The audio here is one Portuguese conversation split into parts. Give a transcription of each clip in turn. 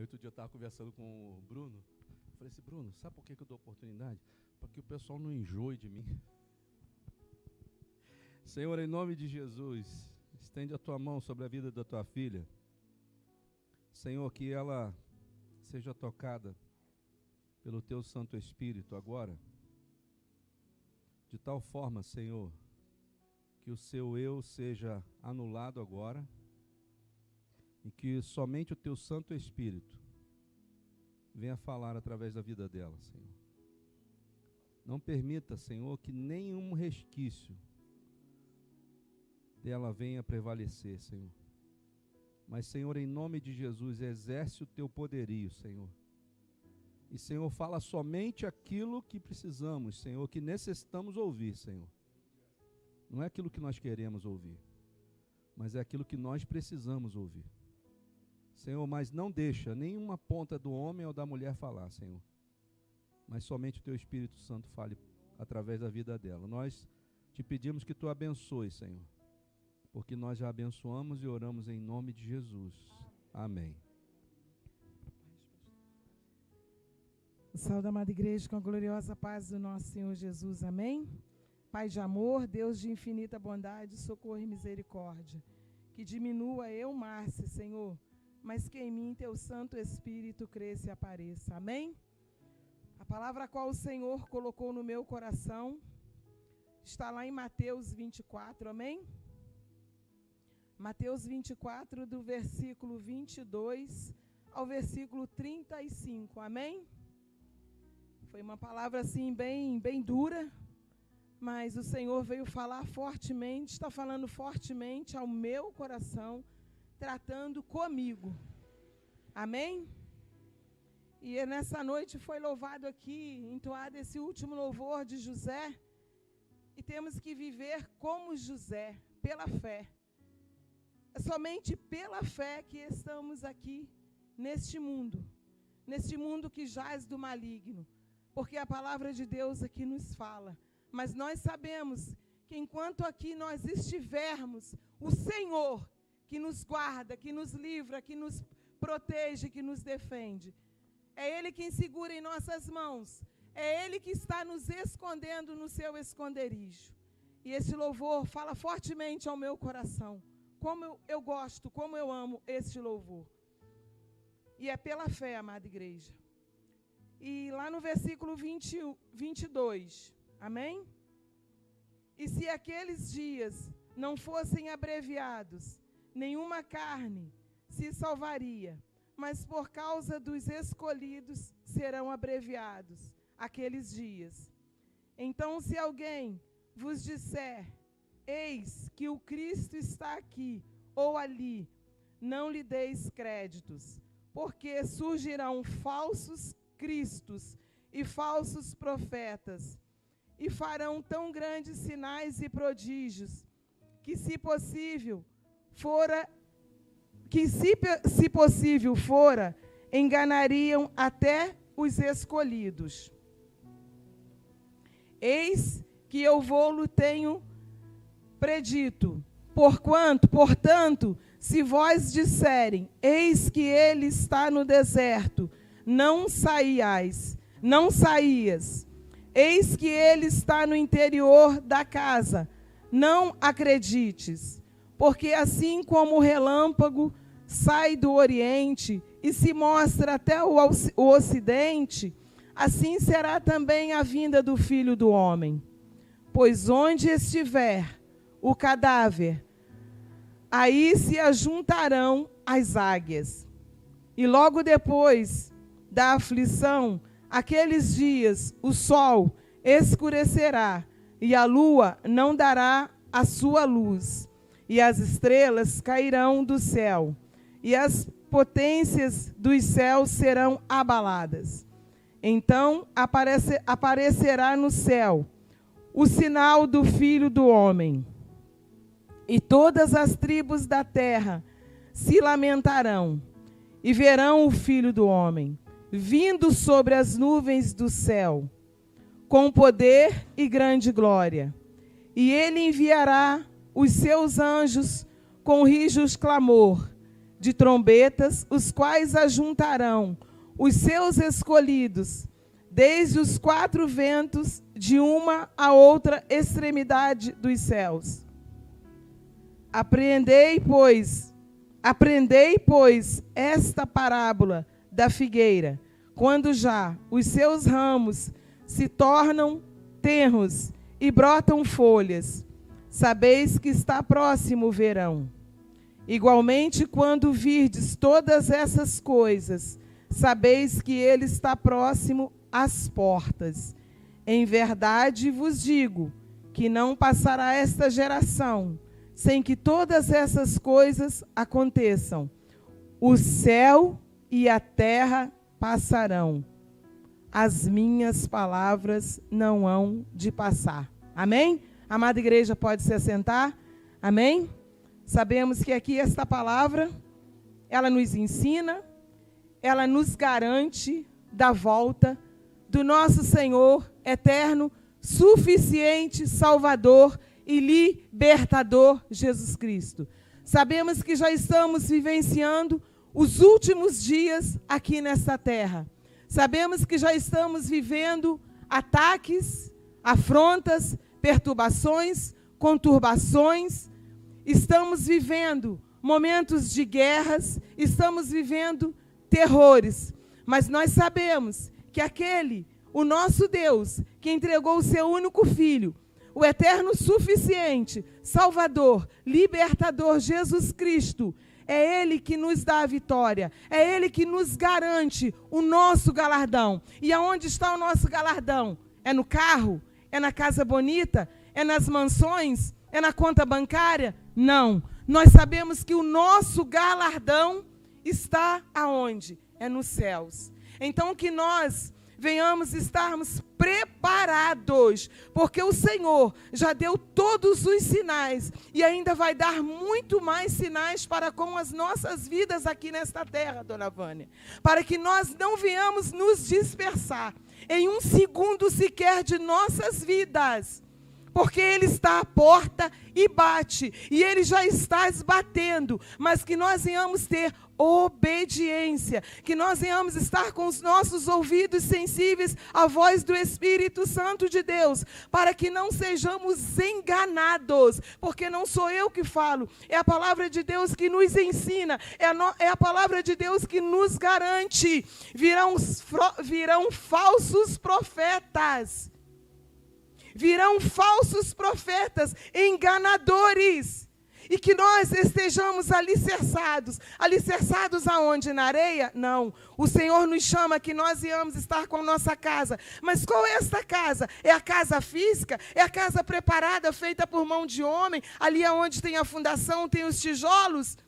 Aí outro dia eu estava conversando com o Bruno. Eu falei assim, Bruno, sabe por que eu dou oportunidade? Para que o pessoal não enjoe de mim. Senhor, em nome de Jesus, estende a tua mão sobre a vida da tua filha. Senhor, que ela seja tocada pelo teu Santo Espírito agora. De tal forma, Senhor, que o seu eu seja anulado agora e que somente o teu Santo Espírito venha falar através da vida dela, Senhor. Não permita, Senhor, que nenhum resquício dela venha prevalecer, Senhor. Mas, Senhor, em nome de Jesus, exerce o teu poderio, Senhor. E, Senhor, fala somente aquilo que precisamos, Senhor, que necessitamos ouvir, Senhor. Não é aquilo que nós queremos ouvir, mas é aquilo que nós precisamos ouvir. Senhor, mas não deixa nenhuma ponta do homem ou da mulher falar, Senhor. Mas somente o teu Espírito Santo fale através da vida dela. Nós te pedimos que tu abençoe, Senhor, porque nós já abençoamos e oramos em nome de Jesus. Amém. Saúde, amada igreja, com a gloriosa paz do nosso Senhor Jesus. Amém. Pai de amor, Deus de infinita bondade, socorro e misericórdia. Que diminua eu, Márcia, Senhor, mas que em mim teu Santo Espírito cresça e apareça. Amém? A palavra a qual o Senhor colocou no meu coração está lá em Mateus 24, amém? Mateus 24, do versículo 22 ao versículo 35, amém? Foi uma palavra assim bem dura, mas o Senhor veio falar fortemente, está falando fortemente ao meu coração, tratando comigo, amém? E nessa noite foi louvado aqui, entoado esse último louvor de José, e temos que viver como José, pela fé. É somente pela fé que estamos aqui neste mundo que jaz do maligno, porque a palavra de Deus aqui nos fala. Mas nós sabemos que enquanto aqui nós estivermos, o Senhor que nos guarda, que nos livra, que nos protege, que nos defende. É Ele quem segura em nossas mãos. É Ele que está nos escondendo no seu esconderijo. E esse louvor fala fortemente ao meu coração. Como eu gosto, como eu amo este louvor. E é pela fé, amada igreja. E lá no versículo 22, amém? E se aqueles dias não fossem abreviados, nenhuma carne se salvaria, mas por causa dos escolhidos serão abreviados aqueles dias. Então, se alguém vos disser, eis que o Cristo está aqui ou ali, não lhe deis créditos, porque surgirão falsos cristos e falsos profetas, e farão tão grandes sinais e prodígios, que se possível fora, enganariam até os escolhidos. Eis que eu vou-lo tenho predito, portanto, se vós disserem, eis que ele está no deserto, não saías, eis que ele está no interior da casa, não acredites, porque assim como o relâmpago sai do oriente e se mostra até o ocidente, assim será também a vinda do Filho do Homem. Pois onde estiver o cadáver, aí se ajuntarão as águias. E logo depois da aflição, aqueles dias, o sol escurecerá, e a lua não dará a sua luz, e as estrelas cairão do céu, e as potências dos céus serão abaladas. Então aparecerá no céu o sinal do Filho do Homem, e todas as tribos da terra se lamentarão, e verão o Filho do Homem, vindo sobre as nuvens do céu, com poder e grande glória. E ele enviará os seus anjos com rijos clamor, de trombetas, os quais ajuntarão os seus escolhidos, desde os 4 ventos, de uma a outra extremidade dos céus. Aprendei, pois, esta parábola da figueira, quando já os seus ramos se tornam tenros e brotam folhas, sabeis que está próximo o verão. Igualmente, quando virdes todas essas coisas, sabeis que ele está próximo às portas. Em verdade vos digo que não passará esta geração sem que todas essas coisas aconteçam. O céu e a terra passarão, as minhas palavras não hão de passar. Amém? Amada igreja, pode se assentar? Amém? Sabemos que aqui esta palavra, ela nos ensina, ela nos garante da volta do nosso Senhor eterno, suficiente, Salvador e libertador Jesus Cristo. Sabemos que já estamos vivenciando os últimos dias aqui nesta terra. Sabemos que já estamos vivendo ataques, afrontas, perturbações, conturbações. Estamos vivendo momentos de guerras, estamos vivendo terrores. Mas nós sabemos que o nosso Deus, que entregou o seu único Filho, o eterno suficiente, Salvador, libertador Jesus Cristo, é Ele que nos dá a vitória, é Ele que nos garante o nosso galardão. E aonde está o nosso galardão? É no carro? É na casa bonita? É nas mansões? É na conta bancária? Não. Nós sabemos que o nosso galardão está aonde? É nos céus. Então que nós venhamos estarmos preparados, porque o Senhor já deu todos os sinais e ainda vai dar muito mais sinais para com as nossas vidas aqui nesta terra, dona Vânia, para que nós não venhamos nos dispersar em um segundo sequer de nossas vidas, porque Ele está à porta e bate, e Ele já está batendo, mas que nós venhamos ter obediência, que nós venhamos estar com os nossos ouvidos sensíveis à voz do Espírito Santo de Deus, para que não sejamos enganados, porque não sou eu que falo, é a palavra de Deus que nos ensina, é a palavra de Deus que nos garante. Virão falsos profetas, virão falsos profetas, enganadores, e que nós estejamos alicerçados. Alicerçados aonde? Na areia? Não. O Senhor nos chama que nós íamos estar com a nossa casa. Mas qual é esta casa? É a casa física? É a casa preparada, feita por mão de homem? Ali aonde tem a fundação, tem os tijolos?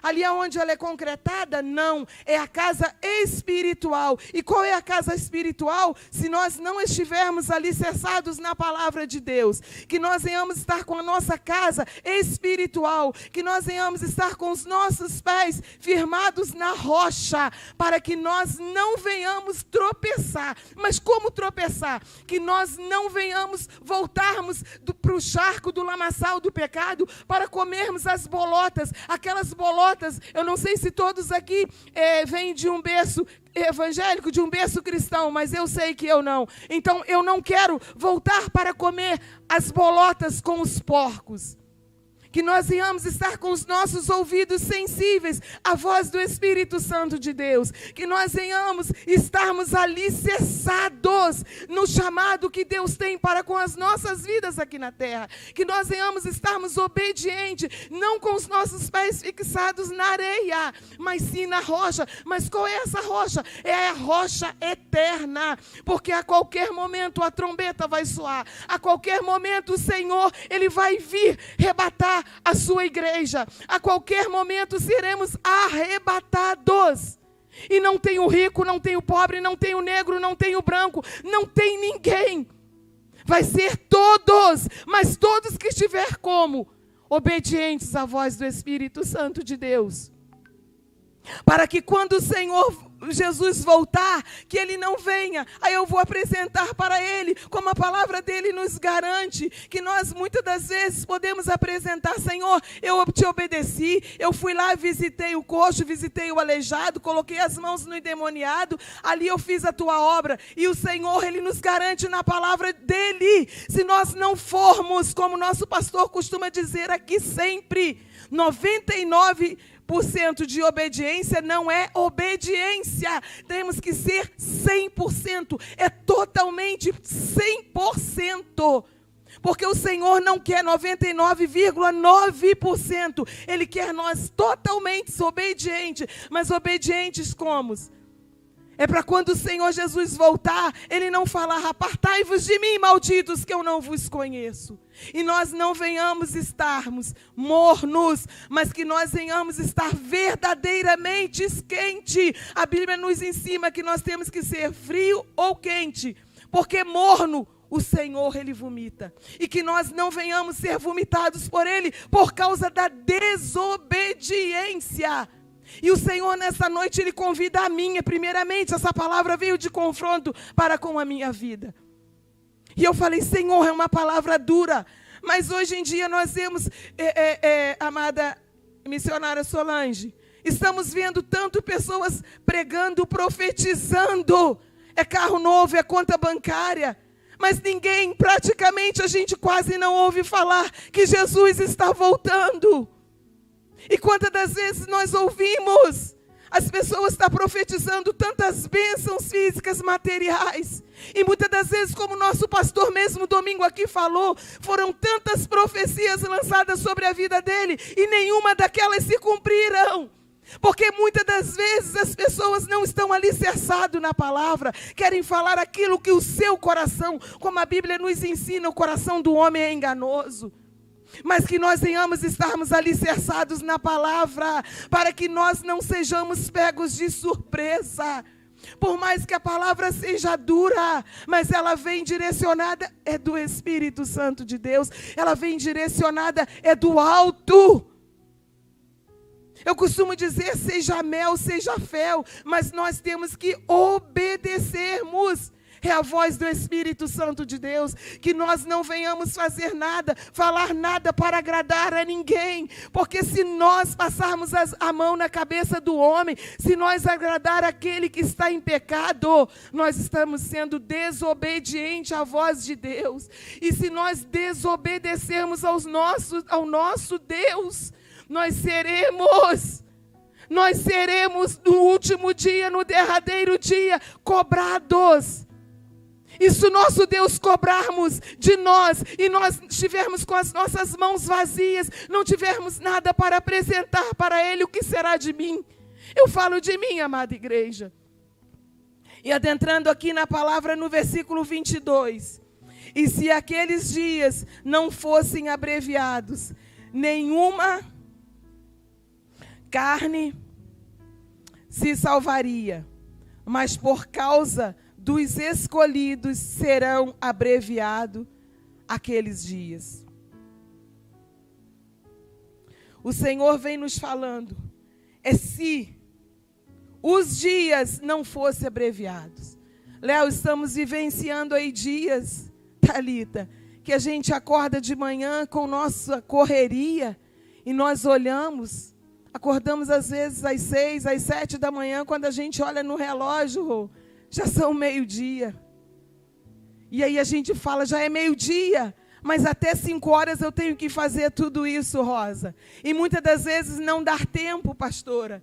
Ali aonde ela é concretada? Não, é a casa espiritual. E qual é a casa espiritual? Se nós não estivermos alicerçados na palavra de Deus, que nós venhamos estar com a nossa casa espiritual, que nós venhamos estar com os nossos pés firmados na rocha, para que nós não venhamos tropeçar. Mas como tropeçar? Que nós não venhamos voltarmos para o charco do lamaçal do pecado, para comermos as bolotas, aquelas bolotas. Eu não sei se todos aqui vêm de um berço evangélico, de um berço cristão, mas eu sei que eu não. Então eu não quero voltar para comer as bolotas com os porcos. Que nós venhamos estar com os nossos ouvidos sensíveis à voz do Espírito Santo de Deus. Que nós venhamos estarmos alicerçados no chamado que Deus tem para com as nossas vidas aqui na terra. Que nós venhamos estarmos obedientes, não com os nossos pés fixados na areia, mas sim na rocha. Mas qual é essa rocha? É a rocha eterna. Porque a qualquer momento a trombeta vai soar. A qualquer momento o Senhor, Ele vai vir rebatar a sua igreja. A qualquer momento seremos arrebatados. E não tem o rico, não tem o pobre, não tem o negro, não tem o branco, não tem ninguém. Vai ser todos, mas todos que estiver como? Obedientes à voz do Espírito Santo de Deus. Para que quando o Senhor Jesus voltar, que Ele não venha, aí eu vou apresentar para Ele, como a palavra dEle nos garante, que nós muitas das vezes podemos apresentar: Senhor, eu te obedeci, eu fui lá, visitei o coxo, visitei o aleijado, coloquei as mãos no endemoniado, ali eu fiz a tua obra, e o Senhor, Ele nos garante na palavra dEle, se nós não formos, como nosso pastor costuma dizer aqui sempre, 99% de obediência não é obediência. Temos que ser 100%. É totalmente 100%. Porque o Senhor não quer 99,9%. Ele quer nós totalmente obedientes. Mas obedientes como? É para quando o Senhor Jesus voltar, Ele não falar: apartai-vos de mim, malditos, que eu não vos conheço. E nós não venhamos estarmos mornos, mas que nós venhamos estar verdadeiramente quente. A Bíblia nos ensina que nós temos que ser frio ou quente, porque morno o Senhor, Ele vomita. E que nós não venhamos ser vomitados por Ele por causa da desobediência. E o Senhor nessa noite, Ele convida a mim, primeiramente, essa palavra veio de confronto para com a minha vida. E eu falei: Senhor, é uma palavra dura, mas hoje em dia nós vemos, amada missionária Solange, estamos vendo tanto pessoas pregando, profetizando, é carro novo, é conta bancária, mas ninguém, praticamente a gente quase não ouve falar que Jesus está voltando. E quantas das vezes nós ouvimos as pessoas estão profetizando tantas bênçãos físicas, materiais, e muitas das vezes, como o nosso pastor mesmo domingo aqui falou, foram tantas profecias lançadas sobre a vida dele, e nenhuma daquelas se cumpriram. Porque muitas das vezes as pessoas não estão alicerçadas na palavra, querem falar aquilo que o seu coração, como a Bíblia nos ensina, o coração do homem é enganoso. Mas que nós venhamos estarmos alicerçados na palavra, para que nós não sejamos pegos de surpresa. Por mais que a palavra seja dura, mas ela vem direcionada, é do Espírito Santo de Deus, ela vem direcionada, é do alto. Eu costumo dizer: seja mel, seja fel, mas nós temos que obedecermos. É a voz do Espírito Santo de Deus, que nós não venhamos fazer nada, falar nada para agradar a ninguém, porque se nós passarmos a mão na cabeça do homem, se nós agradar aquele que está em pecado, nós estamos sendo desobedientes à voz de Deus. E se nós desobedecermos ao nosso Deus, nós seremos no último dia, no derradeiro dia, cobrados. E se o nosso Deus cobrarmos de nós, e nós estivermos com as nossas mãos vazias, não tivermos nada para apresentar para Ele, o que será de mim? Eu falo de mim, amada igreja. E adentrando aqui na palavra no versículo 22. E se aqueles dias não fossem abreviados, nenhuma carne se salvaria, mas por causa dos escolhidos serão abreviados aqueles dias. O Senhor vem nos falando, se os dias não fossem abreviados. Léo, estamos vivenciando aí dias, Thalita, que a gente acorda de manhã com nossa correria, e nós acordamos às vezes às 6, às 7 da manhã, quando a gente olha no relógio, já são meio-dia. E aí a gente fala: já é meio-dia, mas até 5 horas eu tenho que fazer tudo isso, Rosa. E muitas das vezes não dá tempo, pastora.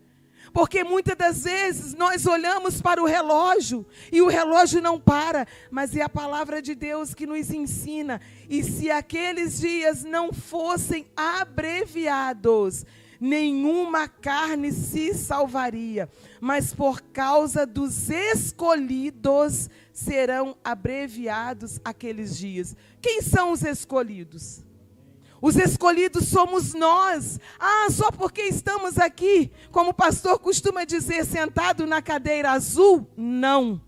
Porque muitas das vezes nós olhamos para o relógio e o relógio não para. Mas é a palavra de Deus que nos ensina. E se aqueles dias não fossem abreviados, nenhuma carne se salvaria, mas por causa dos escolhidos serão abreviados aqueles dias. Quem são os escolhidos? Os escolhidos somos nós. Só porque estamos aqui, como o pastor costuma dizer, sentado na cadeira azul? Não.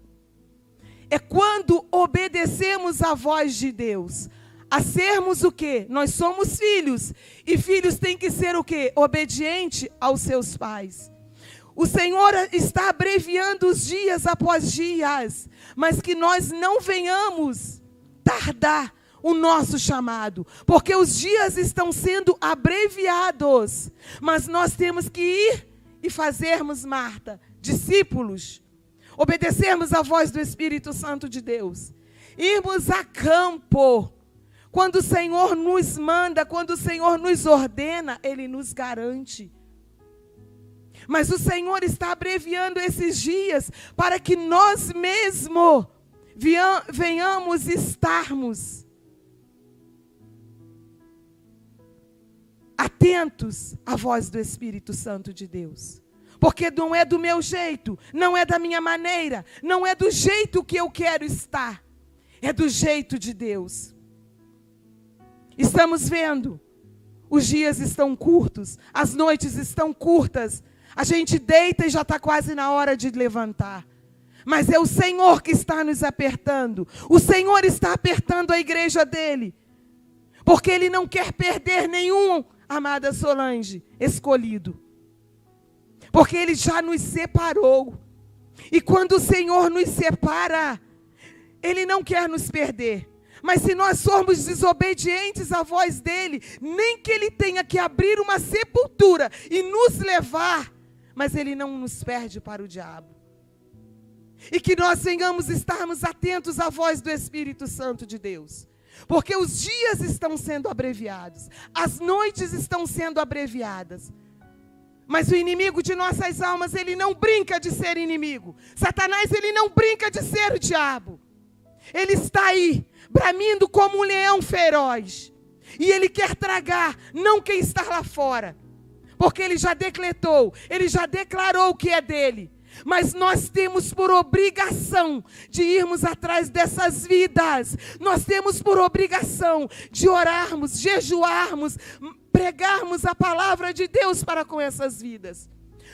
É quando obedecemos à voz de Deus. A sermos o quê? Nós somos filhos. E filhos têm que ser o quê? Obediente aos seus pais. O Senhor está abreviando os dias após dias, mas que nós não venhamos tardar o nosso chamado, porque os dias estão sendo abreviados, mas nós temos que ir e fazermos, Marta, discípulos, obedecermos a voz do Espírito Santo de Deus, irmos a campo. Quando o Senhor nos manda, quando o Senhor nos ordena, Ele nos garante. Mas o Senhor está abreviando esses dias para que nós mesmos venhamos estarmos atentos à voz do Espírito Santo de Deus. Porque não é do meu jeito, não é da minha maneira, não é do jeito que eu quero estar, é do jeito de Deus. Estamos vendo, os dias estão curtos, as noites estão curtas, a gente deita e já está quase na hora de levantar. Mas é o Senhor que está nos apertando. O Senhor está apertando a igreja dele. Porque Ele não quer perder nenhum, amada Solange, escolhido. Porque Ele já nos separou. E quando o Senhor nos separa, Ele não quer nos perder. Mas se nós formos desobedientes à voz dEle, nem que Ele tenha que abrir uma sepultura e nos levar, mas Ele não nos perde para o diabo. E que nós venhamos estarmos atentos à voz do Espírito Santo de Deus. Porque os dias estão sendo abreviados, as noites estão sendo abreviadas. Mas o inimigo de nossas almas, ele não brinca de ser inimigo. Satanás, ele não brinca de ser o diabo. Ele está aí, bramindo como um leão feroz. E ele quer tragar, não quem está lá fora. Porque ele já decretou, ele já declarou o que é dele. Mas nós temos por obrigação de irmos atrás dessas vidas. Nós temos por obrigação de orarmos, jejuarmos, pregarmos a palavra de Deus para com essas vidas.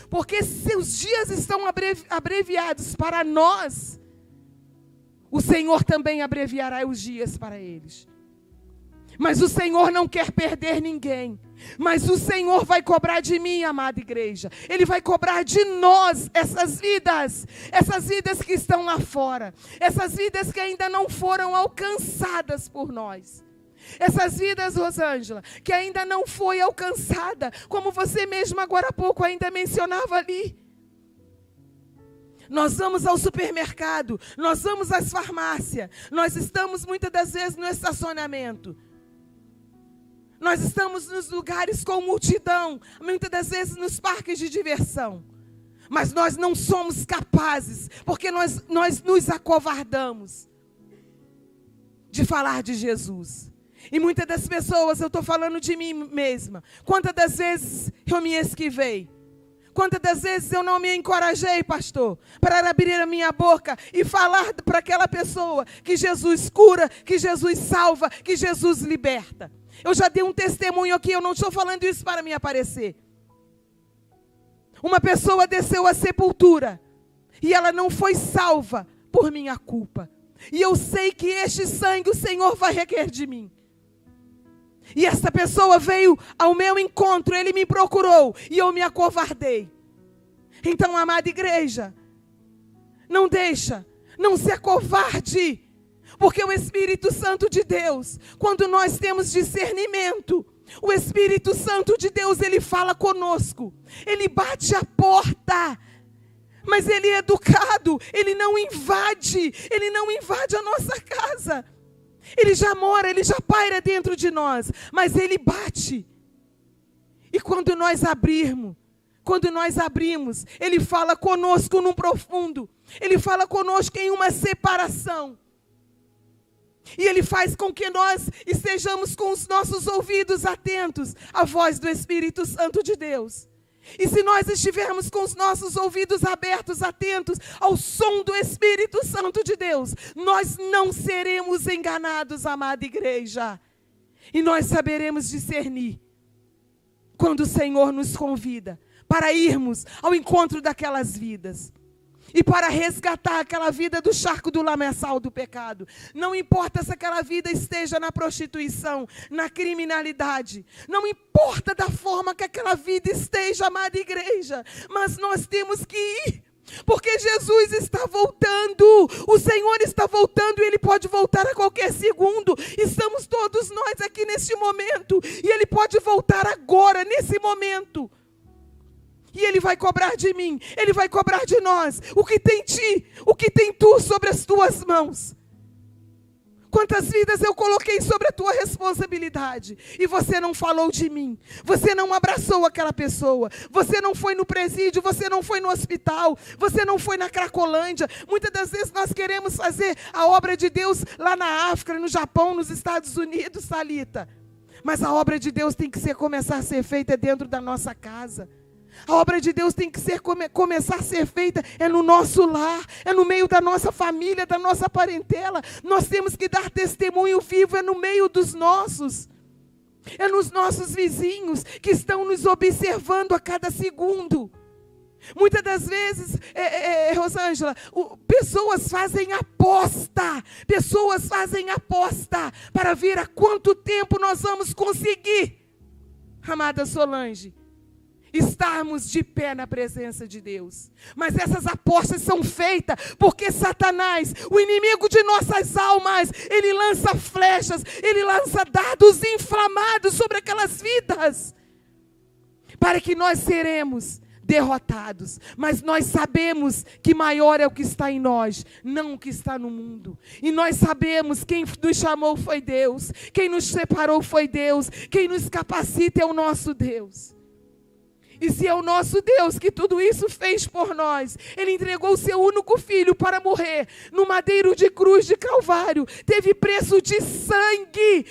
Porque se os dias estão abreviados para nós, o Senhor também abreviará os dias para eles. Mas o Senhor não quer perder ninguém. Mas o Senhor vai cobrar de mim, amada igreja. Ele vai cobrar de nós essas vidas que estão lá fora. Essas vidas que ainda não foram alcançadas por nós. Essas vidas, Rosângela, que ainda não foi alcançada, como você mesmo agora há pouco ainda mencionava ali. Nós vamos ao supermercado, nós vamos às farmácias, nós estamos muitas das vezes no estacionamento. Nós estamos nos lugares com multidão, muitas das vezes nos parques de diversão. Mas nós não somos capazes, porque nós nos acovardamos de falar de Jesus. E muitas das pessoas, eu estou falando de mim mesma, quantas das vezes eu me esquivei? Quantas das vezes eu não me encorajei, pastor, para abrir a minha boca e falar para aquela pessoa que Jesus cura, que Jesus salva, que Jesus liberta? Eu já dei um testemunho aqui, eu não estou falando isso para me aparecer. Uma pessoa desceu à sepultura e ela não foi salva por minha culpa. E eu sei que este sangue o Senhor vai requerer de mim. E essa pessoa veio ao meu encontro, ele me procurou e eu me acovardei. Então, amada igreja, não se acovarde. Porque o Espírito Santo de Deus, quando nós temos discernimento, o Espírito Santo de Deus, ele fala conosco. Ele bate a porta, mas ele é educado, ele não invade a nossa casa. Ele já mora, ele já paira dentro de nós, mas ele bate. E quando nós abrimos, ele fala conosco num profundo, ele fala conosco em uma separação. E ele faz com que nós estejamos com os nossos ouvidos atentos à voz do Espírito Santo de Deus. E se nós estivermos com os nossos ouvidos abertos, atentos ao som do Espírito Santo de Deus, nós não seremos enganados, amada igreja. E nós saberemos discernir quando o Senhor nos convida para irmos ao encontro daquelas vidas. e para resgatar aquela vida do charco do lamaçal do pecado. Não importa se aquela vida esteja na prostituição, na criminalidade, não importa da forma que aquela vida esteja, amada igreja, mas nós temos que ir, porque Jesus está voltando, o Senhor está voltando e Ele pode voltar a qualquer segundo. Estamos todos nós aqui neste momento e Ele pode voltar agora, nesse momento. E Ele vai cobrar de mim, Ele vai cobrar de nós o que tem tu sobre as tuas mãos. Quantas vidas eu coloquei sobre a tua responsabilidade e você não falou de mim, você não abraçou aquela pessoa, você não foi no presídio, você não foi no hospital, você não foi na Cracolândia. Muitas das vezes nós queremos fazer a obra de Deus lá na África, no Japão, nos Estados Unidos, Thalita. Mas a obra de Deus tem que começar a ser feita dentro da nossa casa. A obra de Deus tem que começar a ser feita no nosso lar, no meio da nossa família, da nossa parentela. Nós temos que dar testemunho vivo, no meio dos nossos. Nos nossos vizinhos que estão nos observando a cada segundo. Muitas das vezes, Rosângela, pessoas fazem aposta para ver há quanto tempo nós vamos conseguir, amada Solange, estarmos de pé na presença de Deus. Mas essas apostas são feitas porque Satanás, o inimigo de nossas almas, ele lança flechas, ele lança dardos inflamados sobre aquelas vidas, para que nós seremos derrotados. Mas nós sabemos que maior é o que está em nós, não o que está no mundo. E nós sabemos quem nos chamou foi Deus, quem nos separou foi Deus, quem nos capacita é o nosso Deus. E se é o nosso Deus que tudo isso fez por nós, Ele entregou o seu único filho para morrer no madeiro de cruz de Calvário, teve preço de sangue,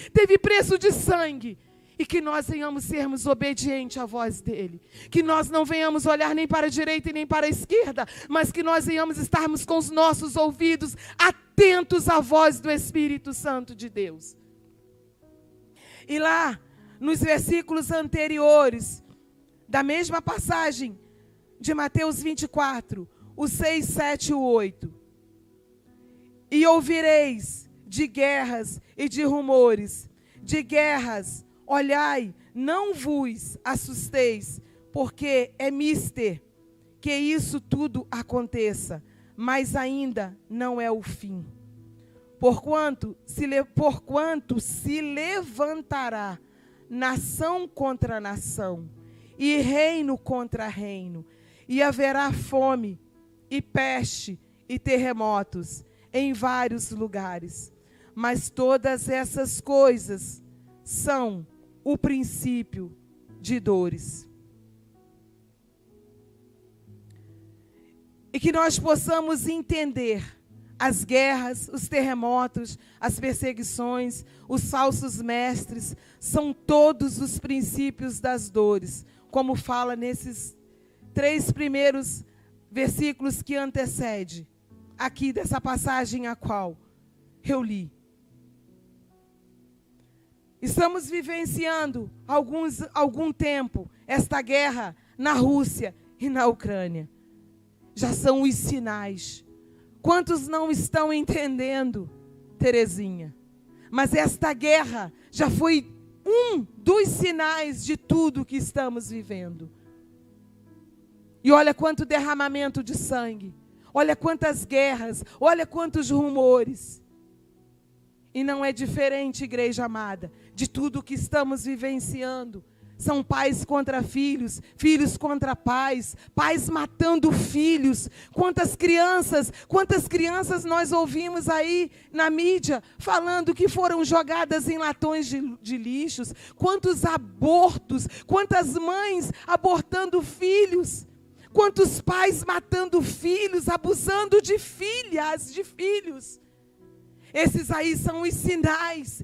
e que nós venhamos sermos obedientes à voz dEle, que nós não venhamos olhar nem para a direita e nem para a esquerda, mas que nós venhamos estarmos com os nossos ouvidos atentos à voz do Espírito Santo de Deus. E lá, nos versículos anteriores, da mesma passagem de Mateus 24, o 6, 7 e o 8. E ouvireis de guerras e de rumores, de guerras, olhai, não vos assusteis, porque é mister que isso tudo aconteça, mas ainda não é o fim. Porquanto se levantará nação contra nação, e reino contra reino, e haverá fome, e peste, e terremotos, em vários lugares. Mas todas essas coisas são o princípio de dores. E que nós possamos entender as guerras, os terremotos, as perseguições, os falsos mestres, são todos os princípios das dores, como fala nesses 3 primeiros versículos que antecede aqui dessa passagem a qual eu li. Estamos vivenciando algum tempo esta guerra na Rússia e na Ucrânia. Já são os sinais. Quantos não estão entendendo, Terezinha? Mas esta guerra já foi um dos sinais de tudo que estamos vivendo. E olha quanto derramamento de sangue, olha quantas guerras, olha quantos rumores. E não é diferente, igreja amada, de tudo que estamos vivenciando. São pais contra filhos, filhos contra pais, pais matando filhos. Quantas crianças nós ouvimos aí na mídia falando que foram jogadas em latões de lixos. Quantos abortos, quantas mães abortando filhos. Quantos pais matando filhos, abusando de filhas, de filhos. Esses aí são os sinais,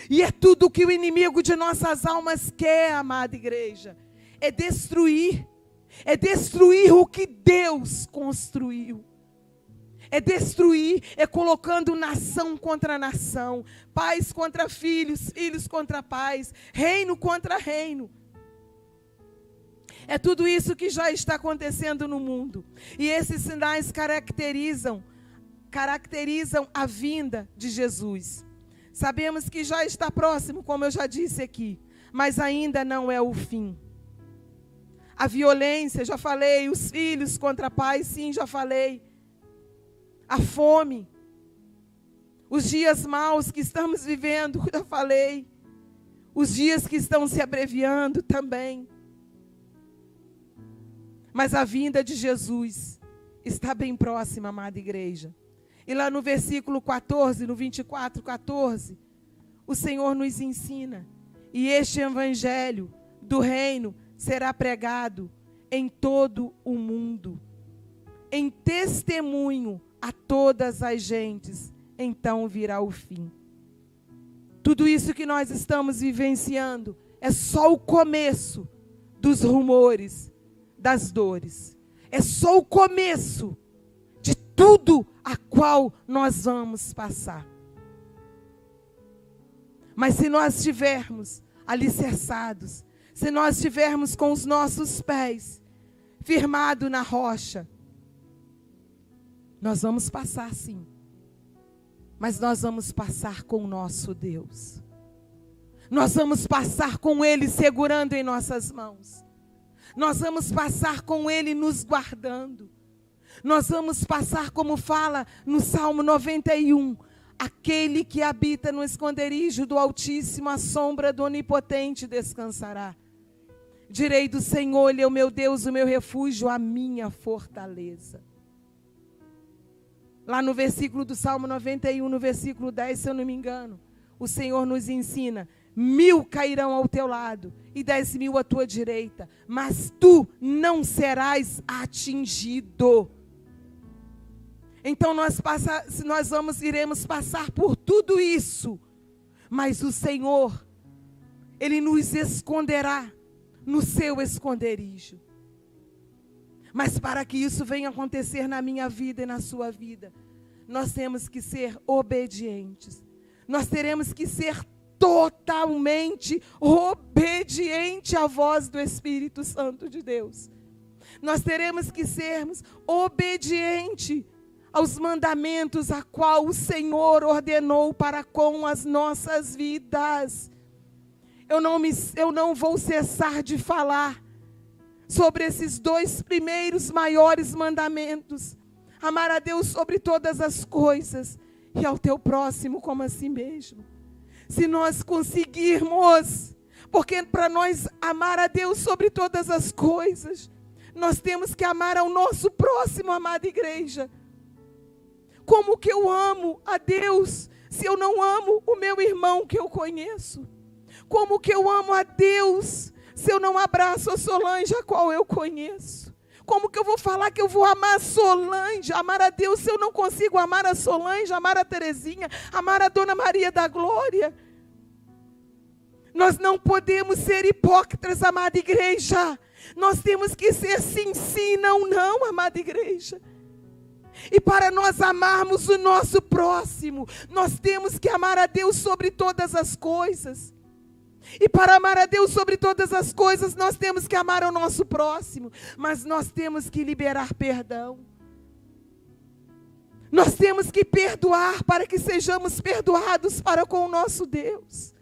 E é tudo o que o inimigo de nossas almas quer, amada igreja. É destruir o que Deus construiu. É destruir, é colocando nação contra nação, pais contra filhos, filhos contra pais, reino contra reino. É tudo isso que já está acontecendo no mundo. E esses sinais caracterizam a vinda de Jesus. Sabemos que já está próximo, como eu já disse aqui, mas ainda não é o fim. A violência, já falei, os filhos contra pais, sim, já falei. A fome, os dias maus que estamos vivendo, já falei. Os dias que estão se abreviando também. Mas a vinda de Jesus está bem próxima, amada igreja. E lá no versículo 14, no 24, 14, o Senhor nos ensina. E este evangelho do reino será pregado em todo o mundo, em testemunho a todas as gentes, então virá o fim. Tudo isso que nós estamos vivenciando é só o começo dos rumores, das dores. É só o começo de tudo a qual nós vamos passar. Mas se nós estivermos alicerçados, se nós estivermos com os nossos pés firmados na rocha, nós vamos passar sim. Mas nós vamos passar com o nosso Deus. Nós vamos passar com Ele segurando em nossas mãos. Nós vamos passar com Ele nos guardando. Nós vamos passar como fala no Salmo 91. Aquele que habita no esconderijo do Altíssimo, à sombra do Onipotente descansará. Direi do Senhor, Ele é o meu Deus, o meu refúgio, a minha fortaleza. Lá no versículo do Salmo 91, no versículo 10, se eu não me engano, o Senhor nos ensina: 1000 cairão ao teu lado e 10.000 à tua direita, mas tu não serás atingido. Então iremos passar por tudo isso, mas o Senhor, Ele nos esconderá no seu esconderijo. Mas para que isso venha acontecer na minha vida e na sua vida, nós temos que ser obedientes. Nós teremos que ser totalmente obedientes à voz do Espírito Santo de Deus. Nós teremos que sermos obedientes aos mandamentos a qual o Senhor ordenou para com as nossas vidas. Eu não vou cessar de falar sobre esses 2 primeiros maiores mandamentos. Amar a Deus sobre todas as coisas e ao teu próximo como a si mesmo. Se nós conseguirmos, porque para nós amar a Deus sobre todas as coisas, nós temos que amar ao nosso próximo, amada igreja. Como que eu amo a Deus se eu não amo o meu irmão que eu conheço? Como que eu amo a Deus se eu não abraço a Solange, a qual eu conheço? Como que eu vou falar que eu vou amar a Solange, amar a Deus, se eu não consigo amar a Solange, amar a Terezinha, amar a Dona Maria da Glória? Nós não podemos ser hipócritas, amada igreja. Nós temos que ser sim, sim, não, não, amada igreja. E para nós amarmos o nosso próximo, nós temos que amar a Deus sobre todas as coisas. E para amar a Deus sobre todas as coisas, nós temos que amar o nosso próximo. Mas nós temos que liberar perdão. Nós temos que perdoar para que sejamos perdoados para com o nosso Deus.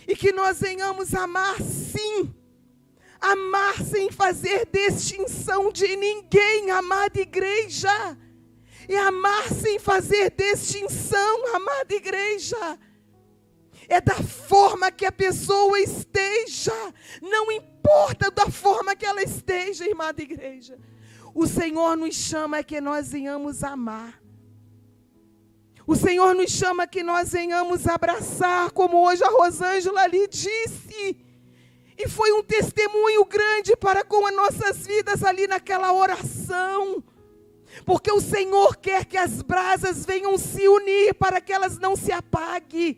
E que nós venhamos amar sim. Amar sem fazer distinção de ninguém, amada igreja. E amar sem fazer distinção, amada igreja. É da forma que a pessoa esteja. Não importa da forma que ela esteja, irmã da igreja. O Senhor nos chama que nós venhamos amar. O Senhor nos chama que nós venhamos abraçar, como hoje a Rosângela lhe disse. E foi um testemunho grande para com as nossas vidas ali naquela oração. Porque o Senhor quer que as brasas venham se unir para que elas não se apaguem.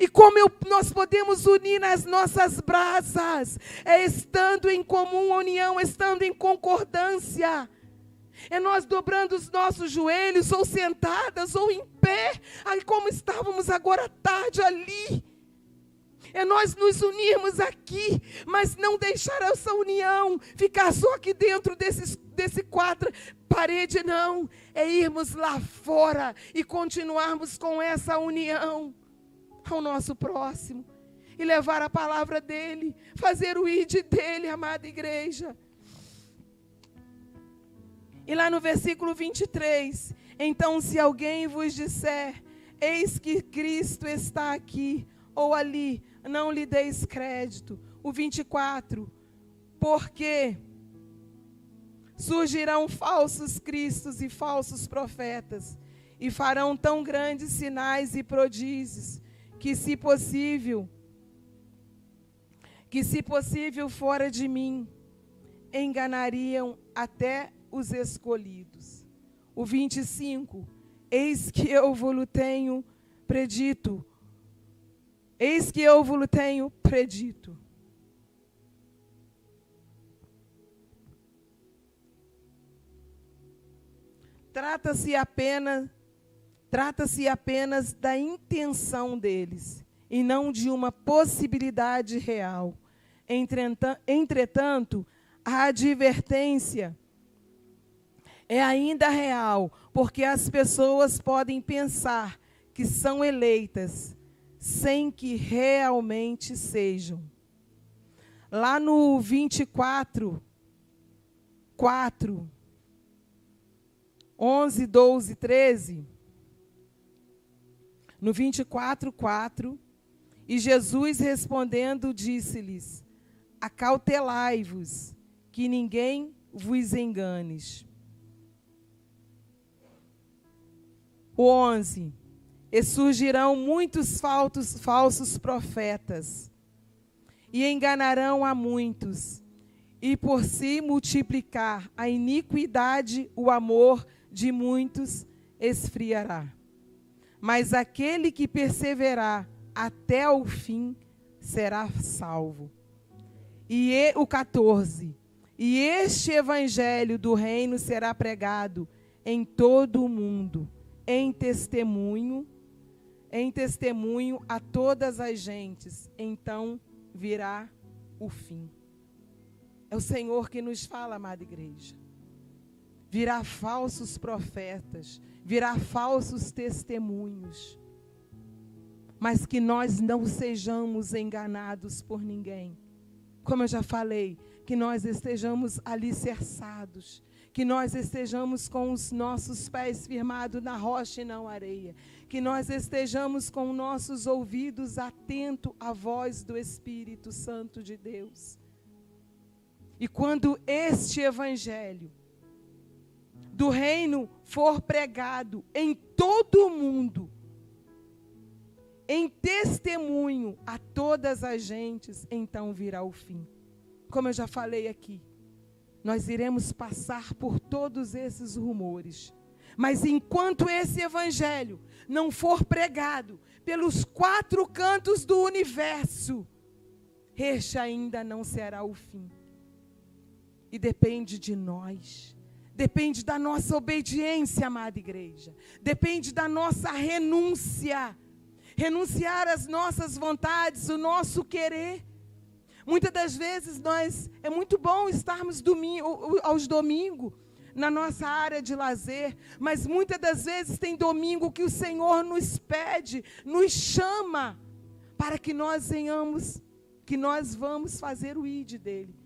E como nós podemos unir as nossas brasas? É estando em comum união, estando em concordância. É nós dobrando os nossos joelhos, ou sentadas, ou em pé, aí como estávamos agora à tarde ali. é nós nos unirmos aqui, mas não deixar essa união ficar só aqui dentro desse quatro parede, não. É irmos lá fora e continuarmos com essa união ao nosso próximo. E levar a palavra dele, fazer o ide dele, amada igreja. E lá no versículo 23, então se alguém vos disser, eis que Cristo está aqui ou ali, não lhe deis crédito. O 24, porque surgirão falsos cristos e falsos profetas, e farão tão grandes sinais e prodígios, que se possível fora de mim, enganariam até os escolhidos. O 25, eis que eu vos tenho predito. Eis que eu vos tenho predito. Trata-se apenas da intenção deles, e não de uma possibilidade real. Entretanto, a advertência é ainda real, porque as pessoas podem pensar que são eleitas, sem que realmente sejam. Lá no 24, 4, 11, 12, 13, no 24, 4, e Jesus respondendo disse-lhes, acautelai-vos, que ninguém vos enganes. O 11, e surgirão muitos falsos profetas, e enganarão a muitos, e por se multiplicar a iniquidade, o amor de muitos esfriará. Mas aquele que perseverar até o fim será salvo. E o 14, e este evangelho do reino será pregado em todo o mundo, em testemunho a todas as gentes, então virá o fim. É o Senhor que nos fala, amada igreja. Virá falsos profetas, virá falsos testemunhos, mas que nós não sejamos enganados por ninguém. Como eu já falei, que nós estejamos alicerçados, que nós estejamos com os nossos pés firmados na rocha e não areia, que nós estejamos com nossos ouvidos atentos à voz do Espírito Santo de Deus. E quando este evangelho do reino for pregado em todo o mundo, em testemunho a todas as gentes, então virá o fim. Como eu já falei aqui, nós iremos passar por todos esses rumores. Mas enquanto esse evangelho não for pregado pelos 4 cantos do universo, este ainda não será o fim. E depende de nós. Depende da nossa obediência, amada igreja. Depende da nossa renúncia. Renunciar às nossas vontades, o nosso querer. Muitas das vezes é muito bom estarmos aos domingos na nossa área de lazer, mas muitas das vezes tem domingo que o Senhor nos pede, nos chama, para que nós vamos fazer o ide dele.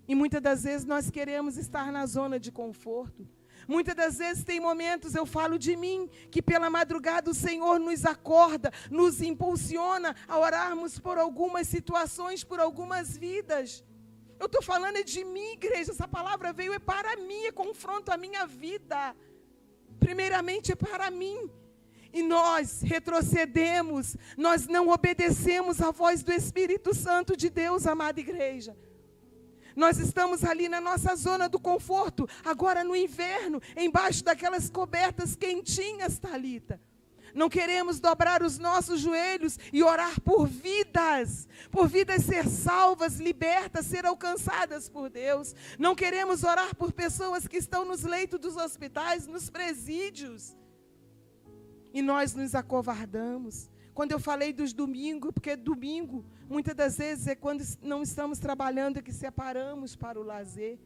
E muitas das vezes nós queremos estar na zona de conforto. Muitas das vezes tem momentos, eu falo de mim, que pela madrugada o Senhor nos acorda, nos impulsiona a orarmos por algumas situações, por algumas vidas. Eu estou falando de mim, igreja, essa palavra veio para mim, é confronto à minha vida. Primeiramente é para mim. E nós retrocedemos, nós não obedecemos à voz do Espírito Santo de Deus, amada igreja. Nós estamos ali na nossa zona do conforto, agora no inverno, embaixo daquelas cobertas quentinhas, Thalita. Não queremos dobrar os nossos joelhos e orar por vidas ser salvas, libertas, ser alcançadas por Deus. Não queremos orar por pessoas que estão nos leitos dos hospitais, nos presídios. E nós nos acovardamos. Quando eu falei dos domingos, porque domingo, muitas das vezes, é quando não estamos trabalhando, é que separamos para o lazer.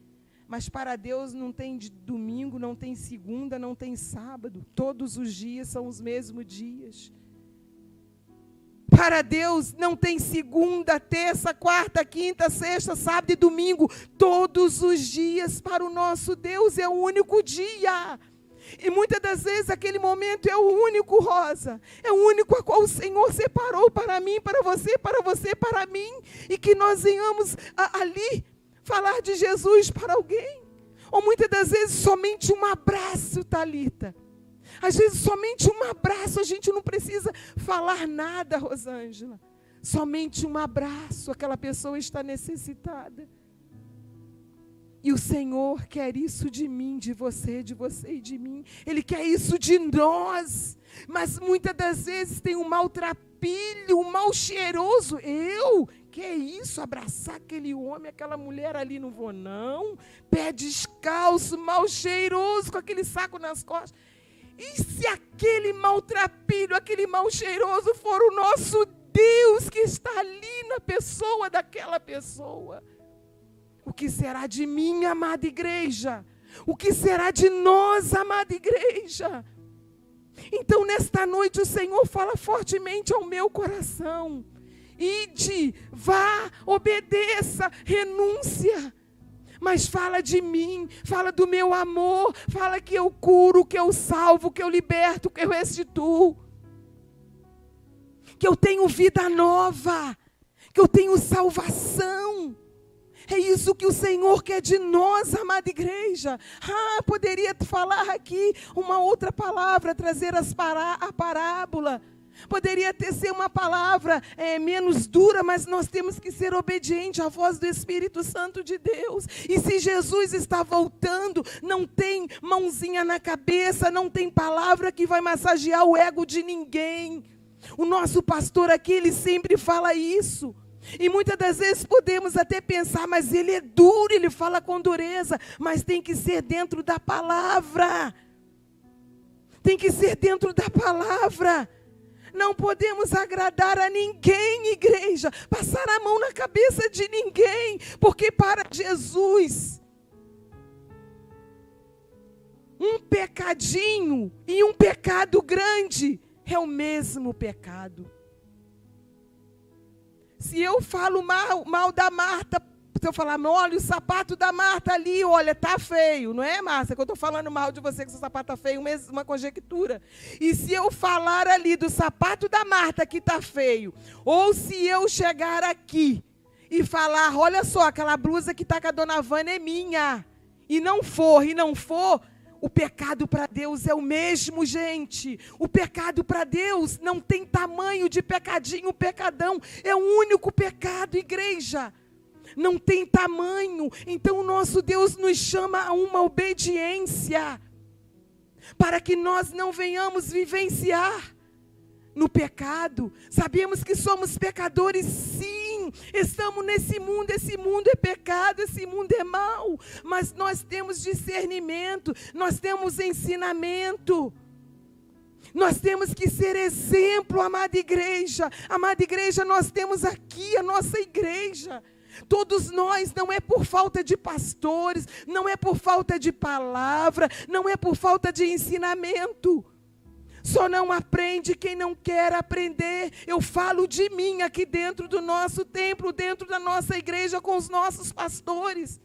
Mas para Deus não tem domingo, não tem segunda, não tem sábado. Todos os dias são os mesmos dias. Para Deus não tem segunda, terça, quarta, quinta, sexta, sábado e domingo. Todos os dias para o nosso Deus é o único dia. E muitas das vezes aquele momento é o único, Rosa. É o único a qual o Senhor separou para mim, para você, para mim. E que nós venhamos ali falar de Jesus para alguém. Ou muitas das vezes somente um abraço, Thalita. Às vezes somente um abraço, a gente não precisa falar nada, Rosângela. Somente um abraço, aquela pessoa está necessitada. E o Senhor quer isso de mim, de você e de mim. Ele quer isso de nós. Mas muitas das vezes tem um maltrapilho, um mal cheiroso. Que é isso? Abraçar aquele homem, aquela mulher ali, não vou não. Pé descalço, mal cheiroso, com aquele saco nas costas. E se aquele maltrapilho, aquele mal cheiroso for o nosso Deus que está ali na pessoa daquela pessoa? O que será de mim, amada igreja? O que será de nós, amada igreja? Então, nesta noite, o Senhor fala fortemente ao meu coração. Ide, vá, obedeça, renúncia. Mas fala de mim, fala do meu amor, fala que eu curo, que eu salvo, que eu liberto, que eu restituo. Que eu tenho vida nova, que eu tenho salvação. É isso que o Senhor quer de nós, amada igreja. Poderia falar aqui uma outra palavra, trazer a parábola. Poderia ser uma palavra menos dura, mas nós temos que ser obedientes à voz do Espírito Santo de Deus. E se Jesus está voltando, não tem mãozinha na cabeça, não tem palavra que vai massagear o ego de ninguém. O nosso pastor aqui, ele sempre fala isso. E muitas das vezes podemos até pensar, mas ele é duro, ele fala com dureza, mas tem que ser dentro da palavra. Tem que ser dentro da palavra. Não podemos agradar a ninguém, igreja, passar a mão na cabeça de ninguém, porque para Jesus, um pecadinho e um pecado grande é o mesmo pecado. Se eu falo mal da Marta, se eu falar, olha, o sapato da Marta ali, olha, tá feio, não é, Márcia? Que eu estou falando mal de você, que seu sapato está feio, uma conjectura. E se eu falar ali do sapato da Marta que está feio, ou se eu chegar aqui e falar, olha só, aquela blusa que está com a dona Vânia é minha, e não for, o pecado para Deus é o mesmo, gente. O pecado para Deus não tem tamanho de pecadinho, pecadão. É o único pecado, igreja. Não tem tamanho. Então o nosso Deus nos chama a uma obediência, para que nós não venhamos vivenciar no pecado. Sabemos que somos pecadores, sim. Estamos nesse mundo, esse mundo é pecado, esse mundo é mau. Mas nós temos discernimento, nós temos ensinamento. Nós temos que ser exemplo, amada igreja. Amada igreja, nós temos aqui a nossa igreja. Todos nós, não é por falta de pastores, não é por falta de palavra, não é por falta de ensinamento. Só não aprende quem não quer aprender. Eu falo de mim aqui dentro do nosso templo, dentro da nossa igreja, com os nossos pastores.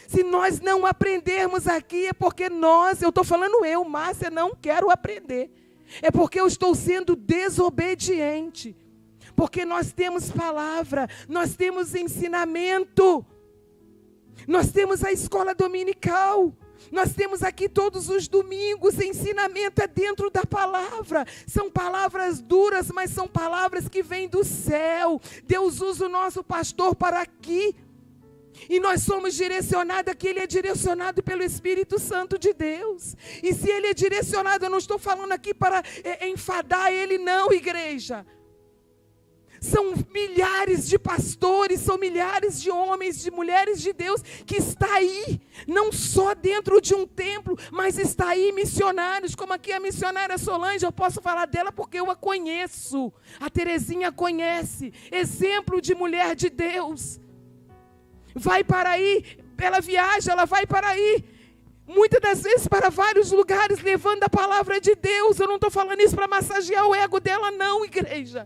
Se nós não aprendermos aqui, é porque eu estou falando Márcia, não quero aprender. É porque eu estou sendo desobediente. Porque nós temos palavra, nós temos ensinamento. Nós temos a escola dominical. Nós temos aqui todos os domingos, ensinamento é dentro da palavra. São palavras duras, mas são palavras que vêm do céu. Deus usa o nosso pastor para aqui. E nós somos direcionados aqui, ele é direcionado pelo Espírito Santo de Deus. E se ele é direcionado, eu não estou falando aqui para enfadar ele não, igreja. São milhares de pastores, são milhares de homens, de mulheres de Deus que está aí, não só dentro de um templo, mas está aí missionários, como aqui a missionária Solange, eu posso falar dela porque eu a conheço. A Terezinha conhece, exemplo de mulher de Deus. Vai para aí, ela viaja, ela vai para aí. Muitas das vezes para vários lugares, levando a palavra de Deus. Eu não estou falando isso para massagear o ego dela, não, igreja.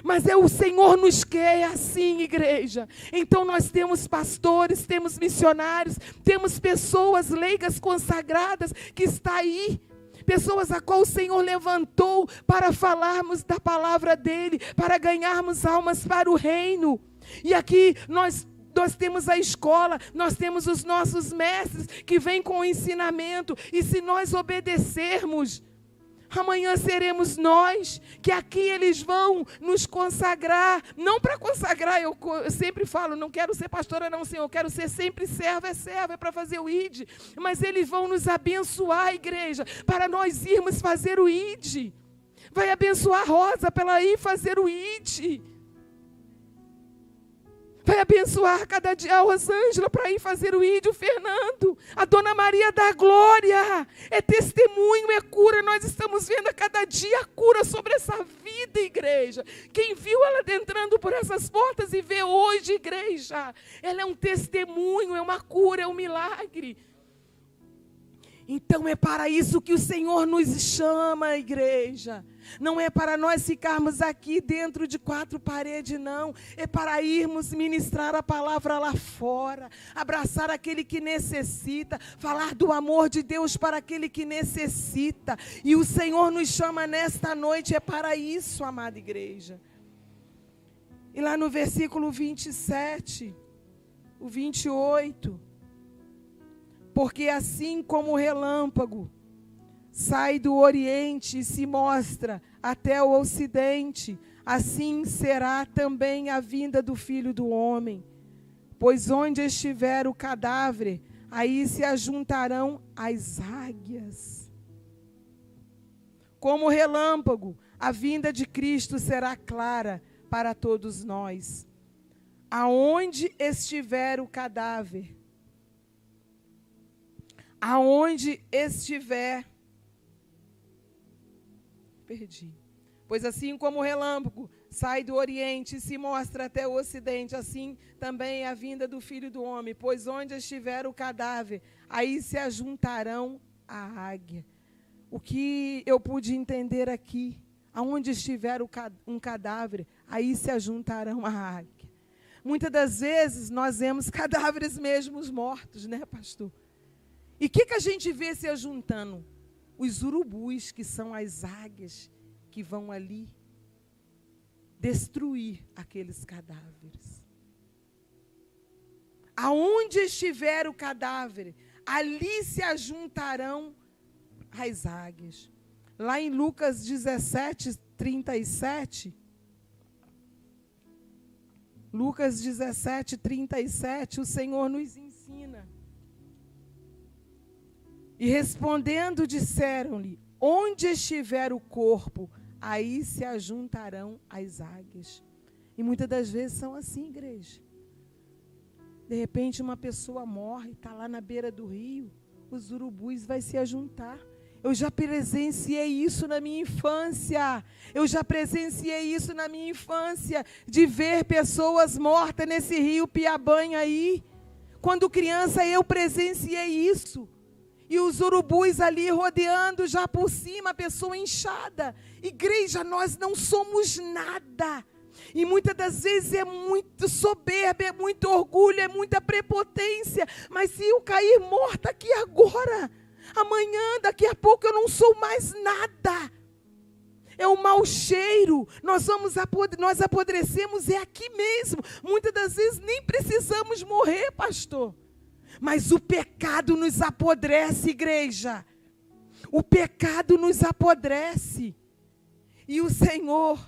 Mas o Senhor nos quer assim, igreja. Então nós temos pastores, temos missionários, temos pessoas leigas consagradas que está aí. Pessoas a qual o Senhor levantou para falarmos da palavra dEle, para ganharmos almas para o reino. E aqui nós temos a escola, nós temos os nossos mestres que vêm com o ensinamento. E se nós obedecermos, amanhã seremos nós, que aqui eles vão nos consagrar, não para consagrar, eu sempre falo, não quero ser pastora não, Senhor, eu quero ser sempre serva, é para fazer o ID, mas eles vão nos abençoar, igreja, para nós irmos fazer o ID, vai abençoar a Rosa para ela ir fazer o ID, vai abençoar cada dia a Rosângela para ir fazer o ID, o Fernando, a Dona Maria da Glória. É testemunho, é cura. Nós estamos vendo a cada dia a cura sobre essa vida, igreja. Quem viu ela entrando por essas portas e vê hoje, igreja, ela é um testemunho, é uma cura, é um milagre. Então é para isso que o Senhor nos chama, igreja. Não é para nós ficarmos aqui dentro de quatro paredes, não. É para irmos ministrar a palavra lá fora, abraçar aquele que necessita, falar do amor de Deus para aquele que necessita. E o Senhor nos chama nesta noite, é para isso, amada igreja. E lá no versículo 27, o 28, porque assim como o relâmpago sai do Oriente e se mostra até o Ocidente, assim será também a vinda do Filho do Homem. Pois onde estiver o cadáver, aí se ajuntarão as águias. Como relâmpago, a vinda de Cristo será clara para todos nós. Aonde estiver o cadáver, aonde estiver, pois assim como o relâmpago sai do Oriente e se mostra até o Ocidente, assim também é a vinda do Filho do Homem. Pois onde estiver o cadáver, aí se ajuntarão a águia. O que eu pude entender aqui, aonde estiver um cadáver, aí se ajuntarão a águia. Muitas das vezes nós vemos cadáveres mesmo mortos, né, pastor? E o que a gente vê se ajuntando? Os urubus, que são as águias, que vão ali destruir aqueles cadáveres. Aonde estiver o cadáver, ali se ajuntarão as águias. Lá em Lucas 17, 37, Lucas 17, 37, o Senhor nos ensina. E respondendo, disseram-lhe, onde estiver o corpo, aí se ajuntarão as águias. E muitas das vezes são assim, igreja. De repente uma pessoa morre, está lá na beira do rio, os urubus vão se ajuntar. Eu já presenciei isso na minha infância. De ver pessoas mortas nesse rio Piabanha aí. Quando criança eu presenciei isso. E os urubus ali rodeando já por cima, a pessoa inchada. Igreja, nós não somos nada. E muitas das vezes é muito soberba, é muito orgulho, é muita prepotência. Mas se eu cair morta aqui agora, amanhã, daqui a pouco eu não sou mais nada. É um mau cheiro. Nós apodrecemos, é aqui mesmo. Muitas das vezes nem precisamos morrer, pastor. Mas o pecado nos apodrece, igreja. O pecado nos apodrece. E o Senhor,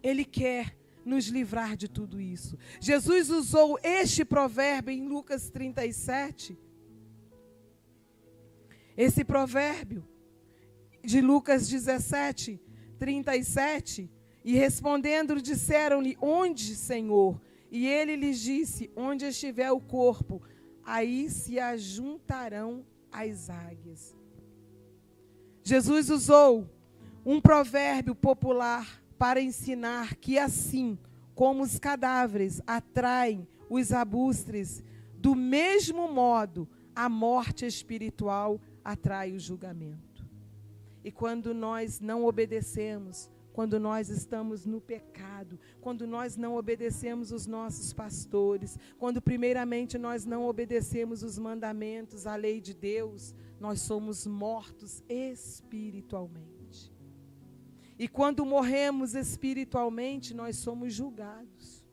Ele quer nos livrar de tudo isso. Jesus usou este provérbio em Lucas 37. Esse provérbio de Lucas 17, 37. E respondendo, disseram-lhe: onde, Senhor? E ele lhes disse: onde estiver o corpo, aí se ajuntarão as águias. Jesus usou um provérbio popular para ensinar que assim como os cadáveres atraem os arbustos, do mesmo modo a morte espiritual atrai o julgamento. E quando nós não obedecemos, quando nós estamos no pecado, quando nós não obedecemos os nossos pastores, quando primeiramente nós não obedecemos os mandamentos, a lei de Deus, nós somos mortos espiritualmente. E quando morremos espiritualmente, nós somos julgados.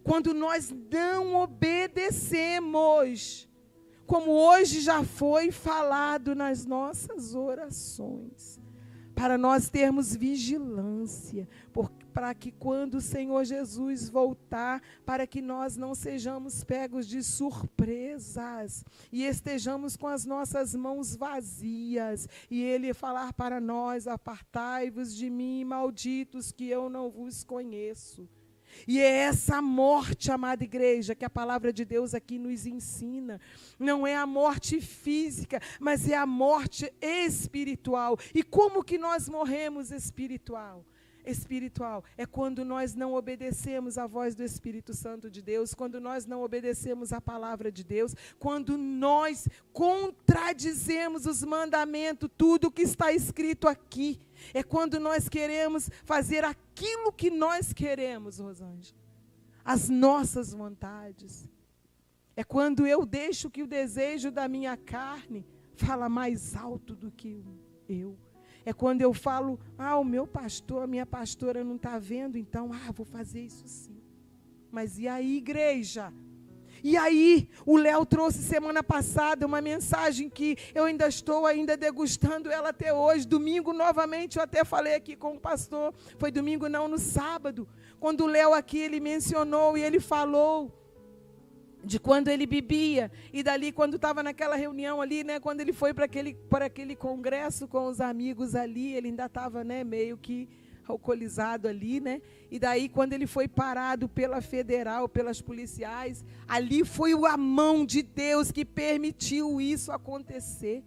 Quando nós não obedecemos, como hoje já foi falado nas nossas orações, para nós termos vigilância, para que quando o Senhor Jesus voltar, para que nós não sejamos pegos de surpresas e estejamos com as nossas mãos vazias, e Ele falar para nós: apartai-vos de mim, malditos, que eu não vos conheço. E é essa morte, amada igreja, que a palavra de Deus aqui nos ensina. Não é a morte física, mas é a morte espiritual. E como que nós morremos espiritual? Espiritual é quando nós não obedecemos à voz do Espírito Santo de Deus, quando nós não obedecemos à palavra de Deus, quando nós contradizemos os mandamentos, tudo que está escrito aqui. É quando nós queremos fazer aquilo que nós queremos, Rosângela, as nossas vontades. É quando eu deixo que o desejo da minha carne fala mais alto do que eu. É quando eu falo: o meu pastor, a minha pastora não está vendo, então, vou fazer isso sim. Mas e aí, igreja? E aí, o Léo trouxe semana passada uma mensagem que eu ainda estou degustando ela até hoje. Domingo, novamente, eu até falei aqui com o pastor. Foi domingo, não, no sábado. Quando o Léo aqui, ele mencionou e ele falou de quando ele bebia. E dali, quando estava naquela reunião ali, né, quando ele foi para aquele congresso com os amigos ali, ele ainda estava, né, meio que alcoolizado ali, né? E daí, quando ele foi parado pela federal, pelas policiais, ali foi a mão de Deus que permitiu isso acontecer.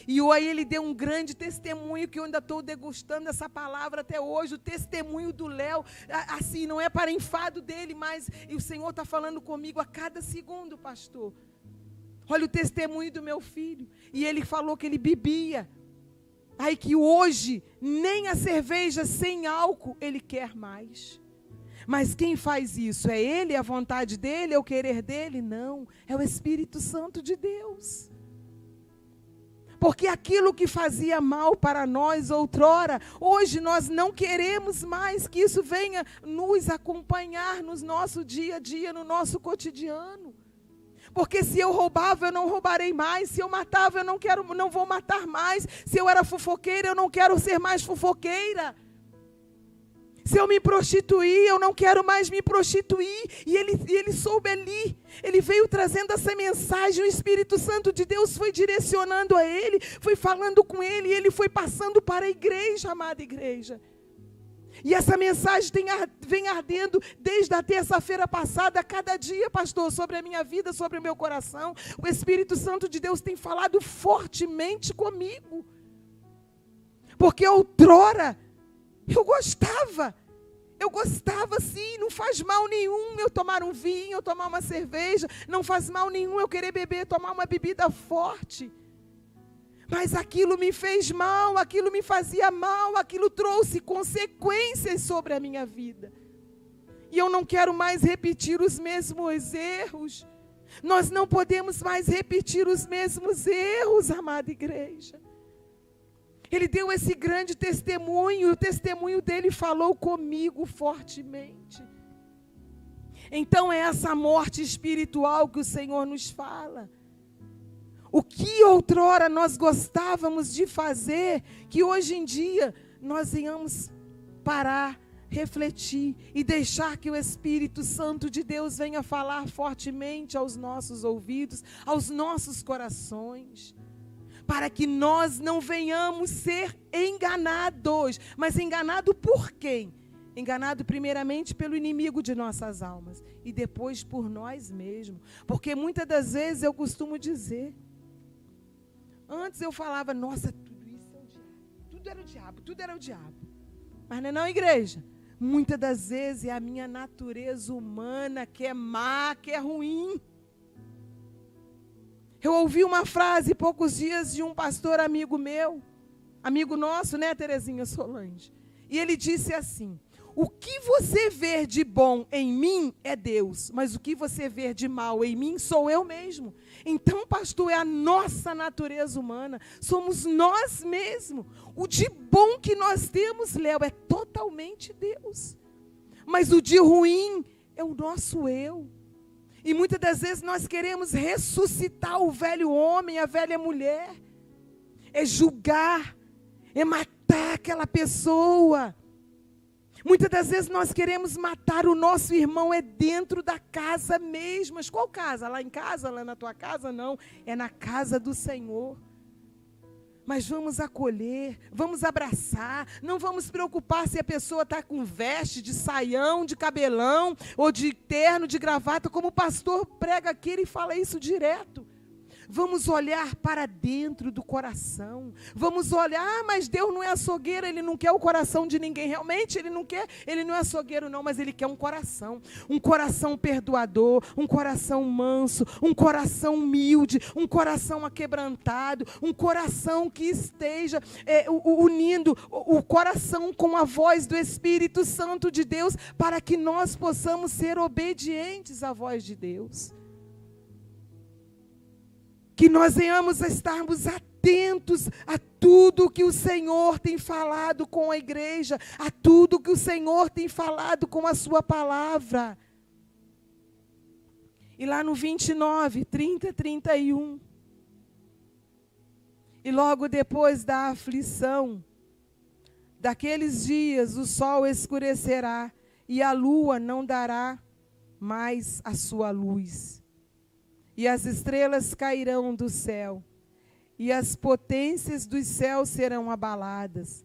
E aí ele deu um grande testemunho, que eu ainda estou degustando essa palavra até hoje, o testemunho do Léo, assim, não é para enfado dele, mas o Senhor está falando comigo a cada segundo, pastor. Olha o testemunho do meu filho. E ele falou que ele bebia. Aí que hoje, nem a cerveja sem álcool ele quer mais. Mas quem faz isso? É ele, a vontade dele, é o querer dele? Não, é o Espírito Santo de Deus. Porque aquilo que fazia mal para nós outrora, hoje nós não queremos mais que isso venha nos acompanhar no nosso dia a dia, no nosso cotidiano. Porque se eu roubava, eu não roubarei mais. Se eu matava, eu não vou matar mais. Se eu era fofoqueira, eu não quero ser mais fofoqueira. Se eu me prostituir, eu não quero mais me prostituir. E ele soube ali. Ele veio trazendo essa mensagem. O Espírito Santo de Deus foi direcionando a ele, foi falando com ele, e ele foi passando para a igreja, amada igreja. E essa mensagem vem ardendo desde a terça-feira passada, a cada dia, pastor, sobre a minha vida, sobre o meu coração. O Espírito Santo de Deus tem falado fortemente comigo. Porque outrora, eu gostava sim, não faz mal nenhum eu tomar um vinho, eu tomar uma cerveja, não faz mal nenhum eu querer beber, tomar uma bebida forte. Mas aquilo me fez mal, aquilo me fazia mal, aquilo trouxe consequências sobre a minha vida. E eu não quero mais repetir os mesmos erros. Nós não podemos mais repetir os mesmos erros, amada igreja. Ele deu esse grande testemunho, e o testemunho dele falou comigo fortemente. Então é essa morte espiritual que o Senhor nos fala. O que outrora nós gostávamos de fazer, que hoje em dia nós venhamos parar, refletir e deixar que o Espírito Santo de Deus venha falar fortemente aos nossos ouvidos, aos nossos corações, para que nós não venhamos ser enganados. Mas enganado por quem? Enganado primeiramente pelo inimigo de nossas almas e depois por nós mesmos. Porque muitas das vezes eu costumo dizer, antes eu falava, nossa, tudo isso é o diabo, tudo era o diabo, tudo era o diabo. Mas não é não, igreja? Muitas das vezes é a minha natureza humana que é má, que é ruim. Eu ouvi uma frase poucos dias de um pastor amigo meu, amigo nosso, né, Terezinha Solange? E ele disse assim, o que você vê de bom em mim é Deus, mas o que você vê de mal em mim sou eu mesmo. Então, pastor, é a nossa natureza humana, somos nós mesmos. O de bom que nós temos, Léo, é totalmente Deus. Mas o de ruim é o nosso eu. E muitas das vezes nós queremos ressuscitar o velho homem, a velha mulher. É julgar, é matar aquela pessoa. Muitas das vezes nós queremos matar o nosso irmão, é dentro da casa mesmo. Mas qual casa? Lá em casa, lá na tua casa? Não, é na casa do Senhor. Mas vamos acolher, vamos abraçar, não vamos preocupar se a pessoa está com veste de saião, de cabelão, ou de terno, de gravata, como o pastor prega aqui, ele fala isso direto. Vamos olhar para dentro do coração. Vamos olhar, mas Deus não é açougueiro, Ele não quer o coração de ninguém. Realmente, Ele não quer, Ele não é açougueiro não, mas Ele quer um coração perdoador, um coração manso, um coração humilde, um coração aquebrantado, um coração que esteja unindo o coração com a voz do Espírito Santo de Deus, para que nós possamos ser obedientes à voz de Deus. Que nós venhamos a estarmos atentos a tudo que o Senhor tem falado com a igreja, a tudo que o Senhor tem falado com a sua palavra. E lá no 29, 30, 31. E logo depois da aflição, daqueles dias o sol escurecerá e a lua não dará mais a sua luz. E as estrelas cairão do céu, e as potências dos céus serão abaladas.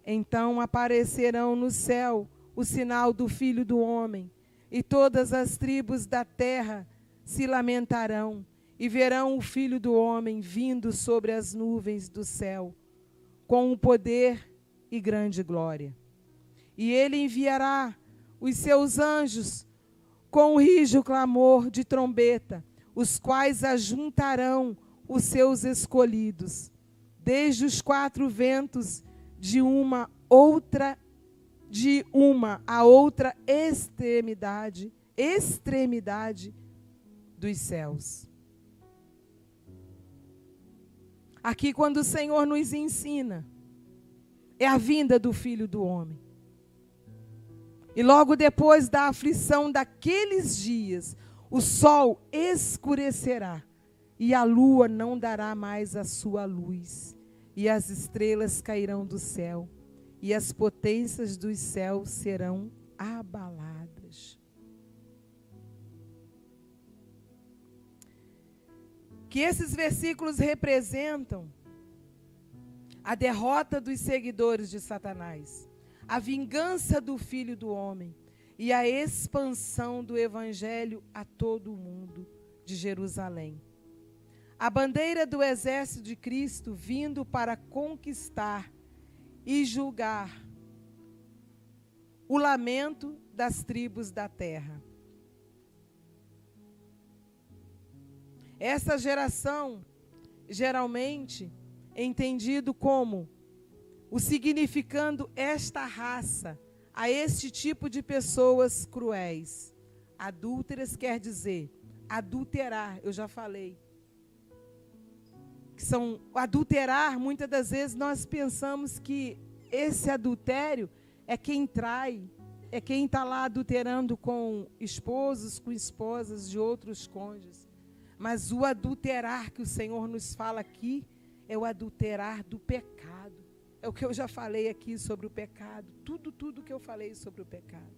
Então aparecerão no céu o sinal do Filho do Homem, e todas as tribos da terra se lamentarão, e verão o Filho do Homem vindo sobre as nuvens do céu, com o poder e grande glória. E ele enviará os seus anjos com o rijo clamor de trombeta, os quais ajuntarão os seus escolhidos, desde os quatro ventos de uma a outra extremidade dos céus. Aqui, quando o Senhor nos ensina, é a vinda do Filho do Homem. E logo depois da aflição daqueles dias, o sol escurecerá, e a lua não dará mais a sua luz, e as estrelas cairão do céu, e as potências dos céus serão abaladas. Que esses versículos representam a derrota dos seguidores de Satanás, a vingança do Filho do Homem, e a expansão do Evangelho a todo o mundo de Jerusalém. A bandeira do exército de Cristo vindo para conquistar e julgar o lamento das tribos da terra. Essa geração, geralmente, é entendido como o significando esta raça, a este tipo de pessoas cruéis. Adúlteras quer dizer adulterar, eu já falei. Que são adulterar, muitas das vezes nós pensamos que esse adultério é quem trai, é quem está lá adulterando com esposos, com esposas de outros cônjuges. Mas o adulterar que o Senhor nos fala aqui é o adulterar do pecado. É o que eu já falei aqui sobre o pecado. Tudo que eu falei sobre o pecado.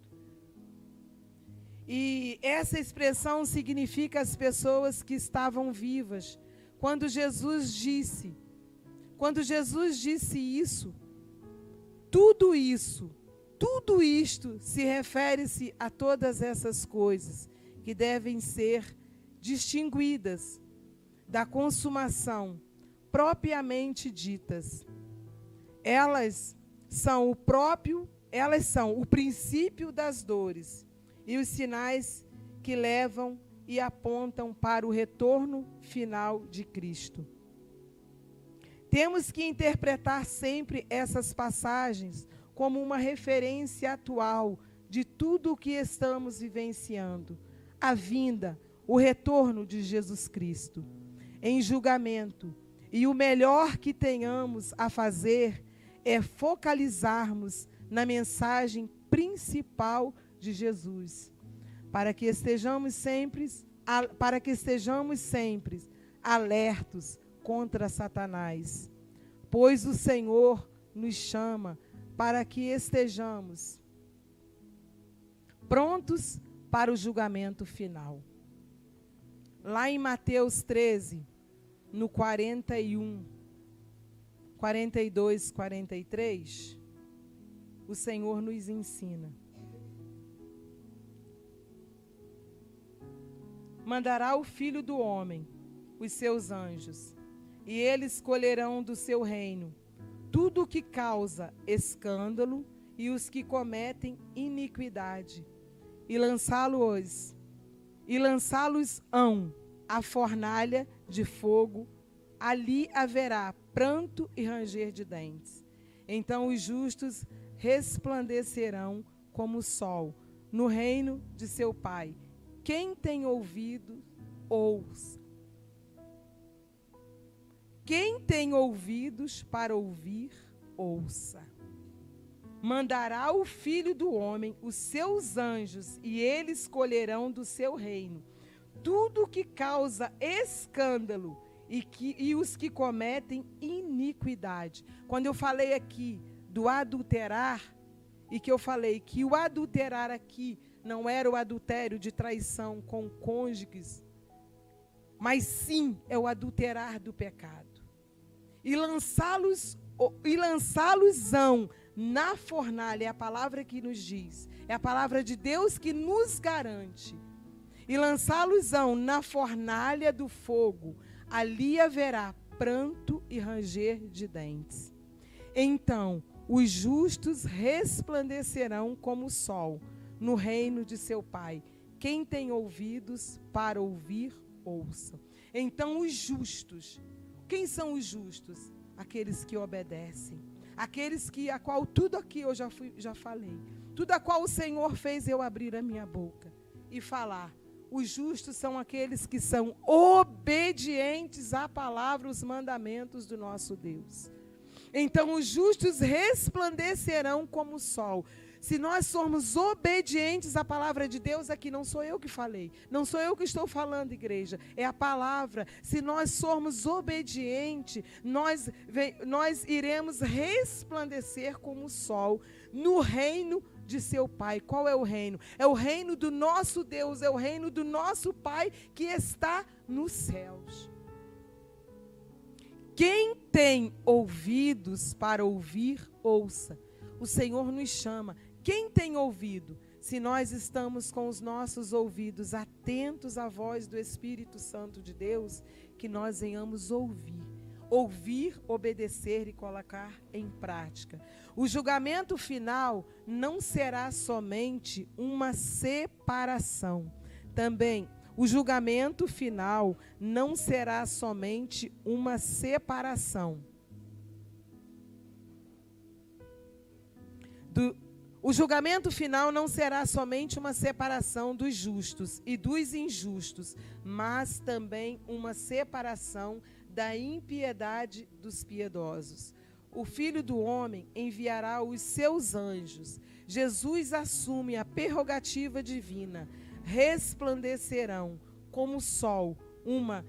E essa expressão significa as pessoas que estavam vivas. Quando Jesus disse isso, tudo isso Tudo isto se refere-se a todas essas coisas que devem ser distinguidas da consumação propriamente ditas. Elas são o princípio das dores e os sinais que levam e apontam para o retorno final de Cristo. Temos que interpretar sempre essas passagens como uma referência atual de tudo o que estamos vivenciando, a vinda, o retorno de Jesus Cristo, em julgamento. E o melhor que tenhamos a fazer é focalizarmos na mensagem principal de Jesus, para que estejamos sempre alertos contra Satanás, pois o Senhor nos chama para que estejamos prontos para o julgamento final. Lá em Mateus 13, no 41, 42, 43, o Senhor nos ensina: mandará o Filho do Homem, os seus anjos, e eles colherão do seu reino tudo o que causa escândalo e os que cometem iniquidade, e lançá-los-ão à fornalha de fogo. Ali haverá pranto e ranger de dentes. Então os justos resplandecerão como o sol no reino de seu Pai. Quem tem ouvido, ouça. Quem tem ouvidos para ouvir, ouça. Mandará o Filho do Homem os seus anjos, e eles colherão do seu reino tudo que causa escândalo e os que cometem iniquidade. Quando eu falei aqui do adulterar, e que eu falei que o adulterar aqui não era o adultério de traição com cônjuges, mas sim é o adulterar do pecado. E lançá-los-ão na fornalha, é a palavra que nos diz, é a palavra de Deus que nos garante. E lançá-los-ão na fornalha do fogo, ali haverá pranto e ranger de dentes. Então os justos resplandecerão como o sol no reino de seu Pai. Quem tem ouvidos para ouvir, ouça. Então os justos, quem são os justos? Aqueles que obedecem, aqueles que a qual tudo aqui eu já falei, tudo a qual o Senhor fez eu abrir a minha boca e falar. Os justos são aqueles que são obedientes à palavra, os mandamentos do nosso Deus. Então os justos resplandecerão como o sol. Se nós formos obedientes à palavra de Deus, aqui não sou eu que falei, não sou eu que estou falando, igreja, é a palavra. Se nós formos obedientes, nós iremos resplandecer como o sol no reino de seu Pai. Qual é o reino? É o reino do nosso Deus, é o reino do nosso Pai que está nos céus. Quem tem ouvidos para ouvir, ouça. O Senhor nos chama. Quem tem ouvido? Se nós estamos com os nossos ouvidos atentos à voz do Espírito Santo de Deus, que nós venhamos ouvir, obedecer e colocar em prática. O julgamento final não será somente uma separação. Também, o julgamento final não será somente uma separação. O julgamento final não será somente uma separação dos justos e dos injustos, mas também uma separação da impiedade dos piedosos. O Filho do Homem enviará os seus anjos. Jesus assume a prerrogativa divina. Resplandecerão como o sol, uma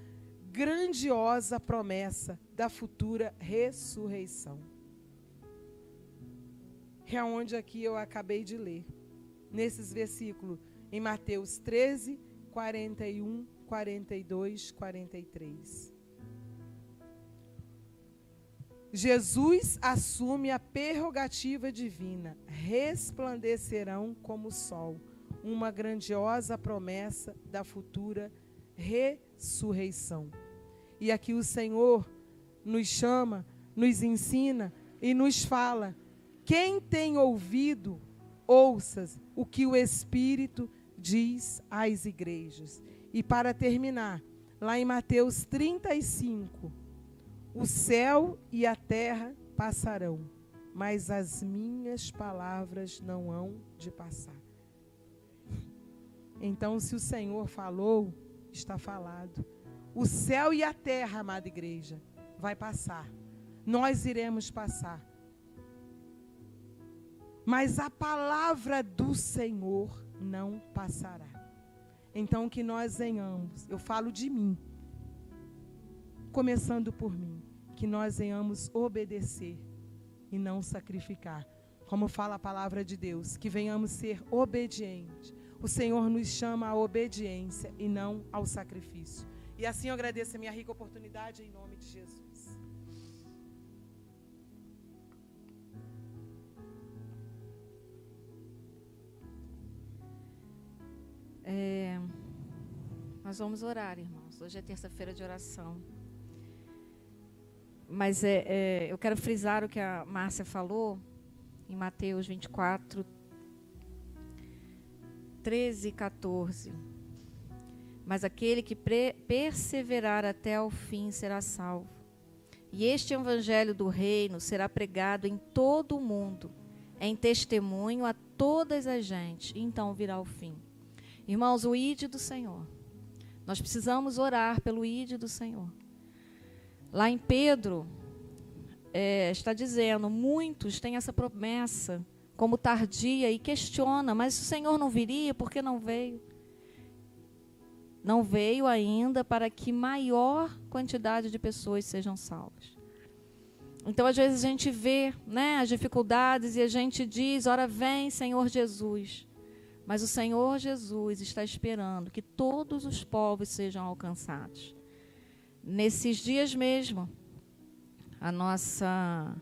grandiosa promessa da futura ressurreição. É onde aqui eu acabei de ler, nesses versículos, em Mateus 13, 41, 42, 43. Jesus assume a prerrogativa divina. Resplandecerão como o sol. Uma grandiosa promessa da futura ressurreição. E aqui o Senhor nos chama, nos ensina e nos fala: quem tem ouvido, ouça o que o Espírito diz às igrejas. E para terminar, lá em Mateus 35, o céu e a terra passarão, mas as minhas palavras não hão de passar. Então, se o Senhor falou, está falado. O céu e a terra, amada igreja, vai passar. Nós iremos passar. Mas a palavra do Senhor não passará. Então, que nós venhamos, eu falo de mim, começando por mim, que nós venhamos obedecer e não sacrificar. Como fala a palavra de Deus, que venhamos ser obedientes. O Senhor nos chama à obediência e não ao sacrifício. E assim eu agradeço a minha rica oportunidade em nome de Jesus. Nós vamos orar, irmãos. Hoje é terça-feira de oração. Mas eu quero frisar o que a Márcia falou em Mateus 24, 13 e 14. Mas aquele que perseverar até ao fim será salvo. E este evangelho do reino será pregado em todo o mundo, em testemunho a todas as gentes, e então virá o fim. Irmãos, o ide do Senhor. Nós precisamos orar pelo ide do Senhor. Lá em Pedro, está dizendo, muitos têm essa promessa como tardia e questiona, mas o Senhor não viria, por que não veio? Não veio ainda para que maior quantidade de pessoas sejam salvas. Então, às vezes, a gente vê, né, as dificuldades e a gente diz, ora vem, Senhor Jesus. Mas o Senhor Jesus está esperando que todos os povos sejam alcançados. Nesses dias mesmo, a nossa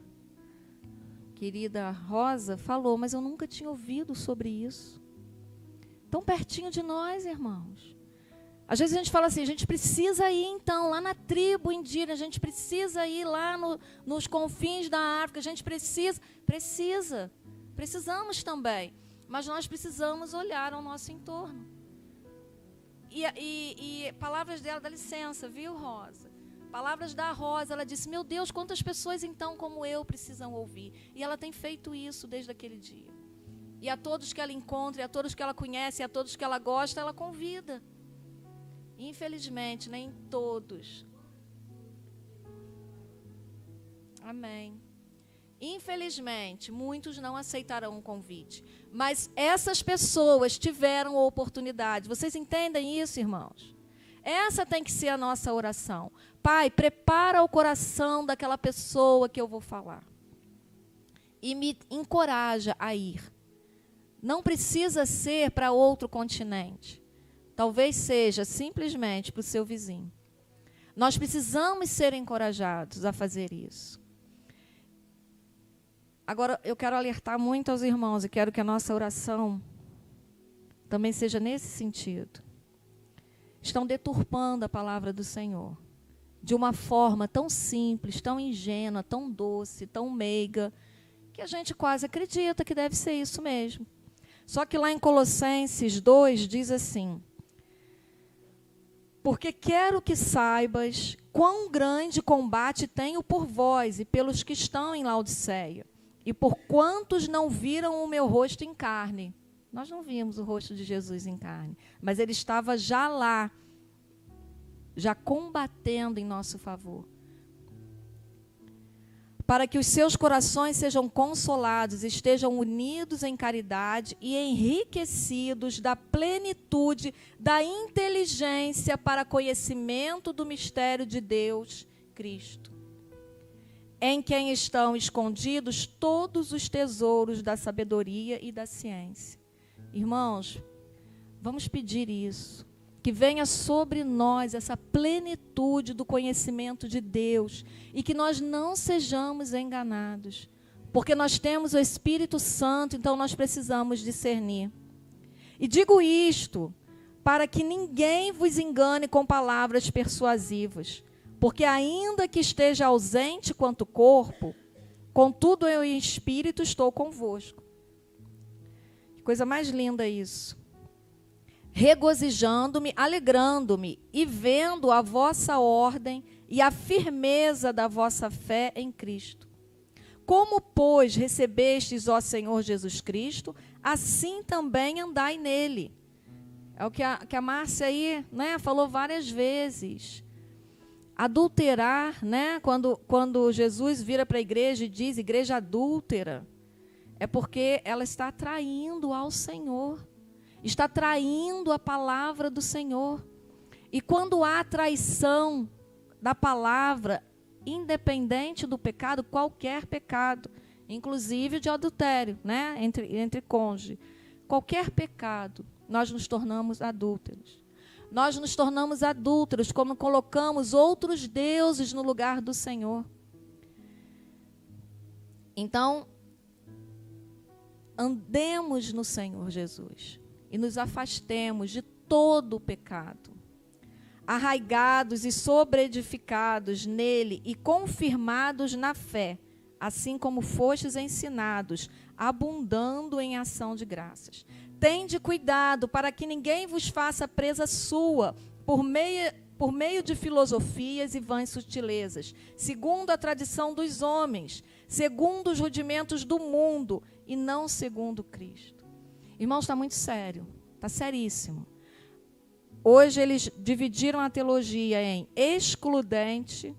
querida Rosa falou, mas eu nunca tinha ouvido sobre isso. Tão pertinho de nós, irmãos. Às vezes a gente fala assim, a gente precisa ir então, lá na tribo indígena, a gente precisa ir lá nos confins da África, a gente precisamos também. Mas nós precisamos olhar ao nosso entorno. E palavras dela, dá licença, viu, Rosa? Palavras da Rosa, ela disse, meu Deus, quantas pessoas então como eu precisam ouvir? E ela tem feito isso desde aquele dia. E a todos que ela encontra, e a todos que ela conhece, e a todos que ela gosta, ela convida. Infelizmente, nem todos. Amém. Infelizmente, muitos não aceitarão o convite. Mas essas pessoas tiveram a oportunidade. Vocês entendem isso, irmãos? Essa tem que ser a nossa oração. Pai, prepara o coração daquela pessoa que eu vou falar. E me encoraja a ir. Não precisa ser para outro continente. Talvez seja simplesmente para o seu vizinho. Nós precisamos ser encorajados a fazer isso. Agora, eu quero alertar muito aos irmãos e quero que a nossa oração também seja nesse sentido. Estão deturpando a palavra do Senhor de uma forma tão simples, tão ingênua, tão doce, tão meiga, que a gente quase acredita que deve ser isso mesmo. Só que lá em Colossenses 2 diz assim, porque quero que saibas quão grande combate tenho por vós e pelos que estão em Laodiceia, e por quantos não viram o meu rosto em carne. Nós não vimos o rosto de Jesus em carne, mas ele estava já lá, já combatendo em nosso favor. Para que os seus corações sejam consolados, estejam unidos em caridade e enriquecidos da plenitude da inteligência para conhecimento do mistério de Deus, Cristo, em quem estão escondidos todos os tesouros da sabedoria e da ciência. Irmãos, vamos pedir isso. que venha sobre nós essa plenitude do conhecimento de Deus e que nós não sejamos enganados, porque nós temos o Espírito Santo, então nós precisamos discernir. E digo isto para que ninguém vos engane com palavras persuasivas, porque ainda que esteja ausente quanto corpo, contudo eu em espírito estou convosco. Que coisa mais linda isso. Regozijando-me, alegrando-me e vendo a vossa ordem e a firmeza da vossa fé em Cristo. Como, pois, recebestes, ó Senhor Jesus Cristo, assim também andai nele. É o que a Márcia aí, né, falou várias vezes. Adulterar, né, quando Jesus vira para a igreja e diz igreja adúltera, é porque ela está traindo ao Senhor, está traindo a palavra do Senhor. E quando há traição da palavra, independente do pecado, qualquer pecado, inclusive de adultério, né, entre cônjuge, qualquer pecado, nós nos tornamos adúlteros. Nós nos tornamos adúlteros quando colocamos outros deuses no lugar do Senhor. Então, andemos no Senhor Jesus e nos afastemos de todo o pecado, arraigados e sobreedificados nele e confirmados na fé, assim como fostes ensinados, abundando em ação de graças. Tende cuidado para que ninguém vos faça presa sua por meio de filosofias e vãs sutilezas, segundo a tradição dos homens, segundo os rudimentos do mundo e não segundo Cristo. Irmãos, está muito sério, está seríssimo. Hoje eles dividiram a teologia em excludente,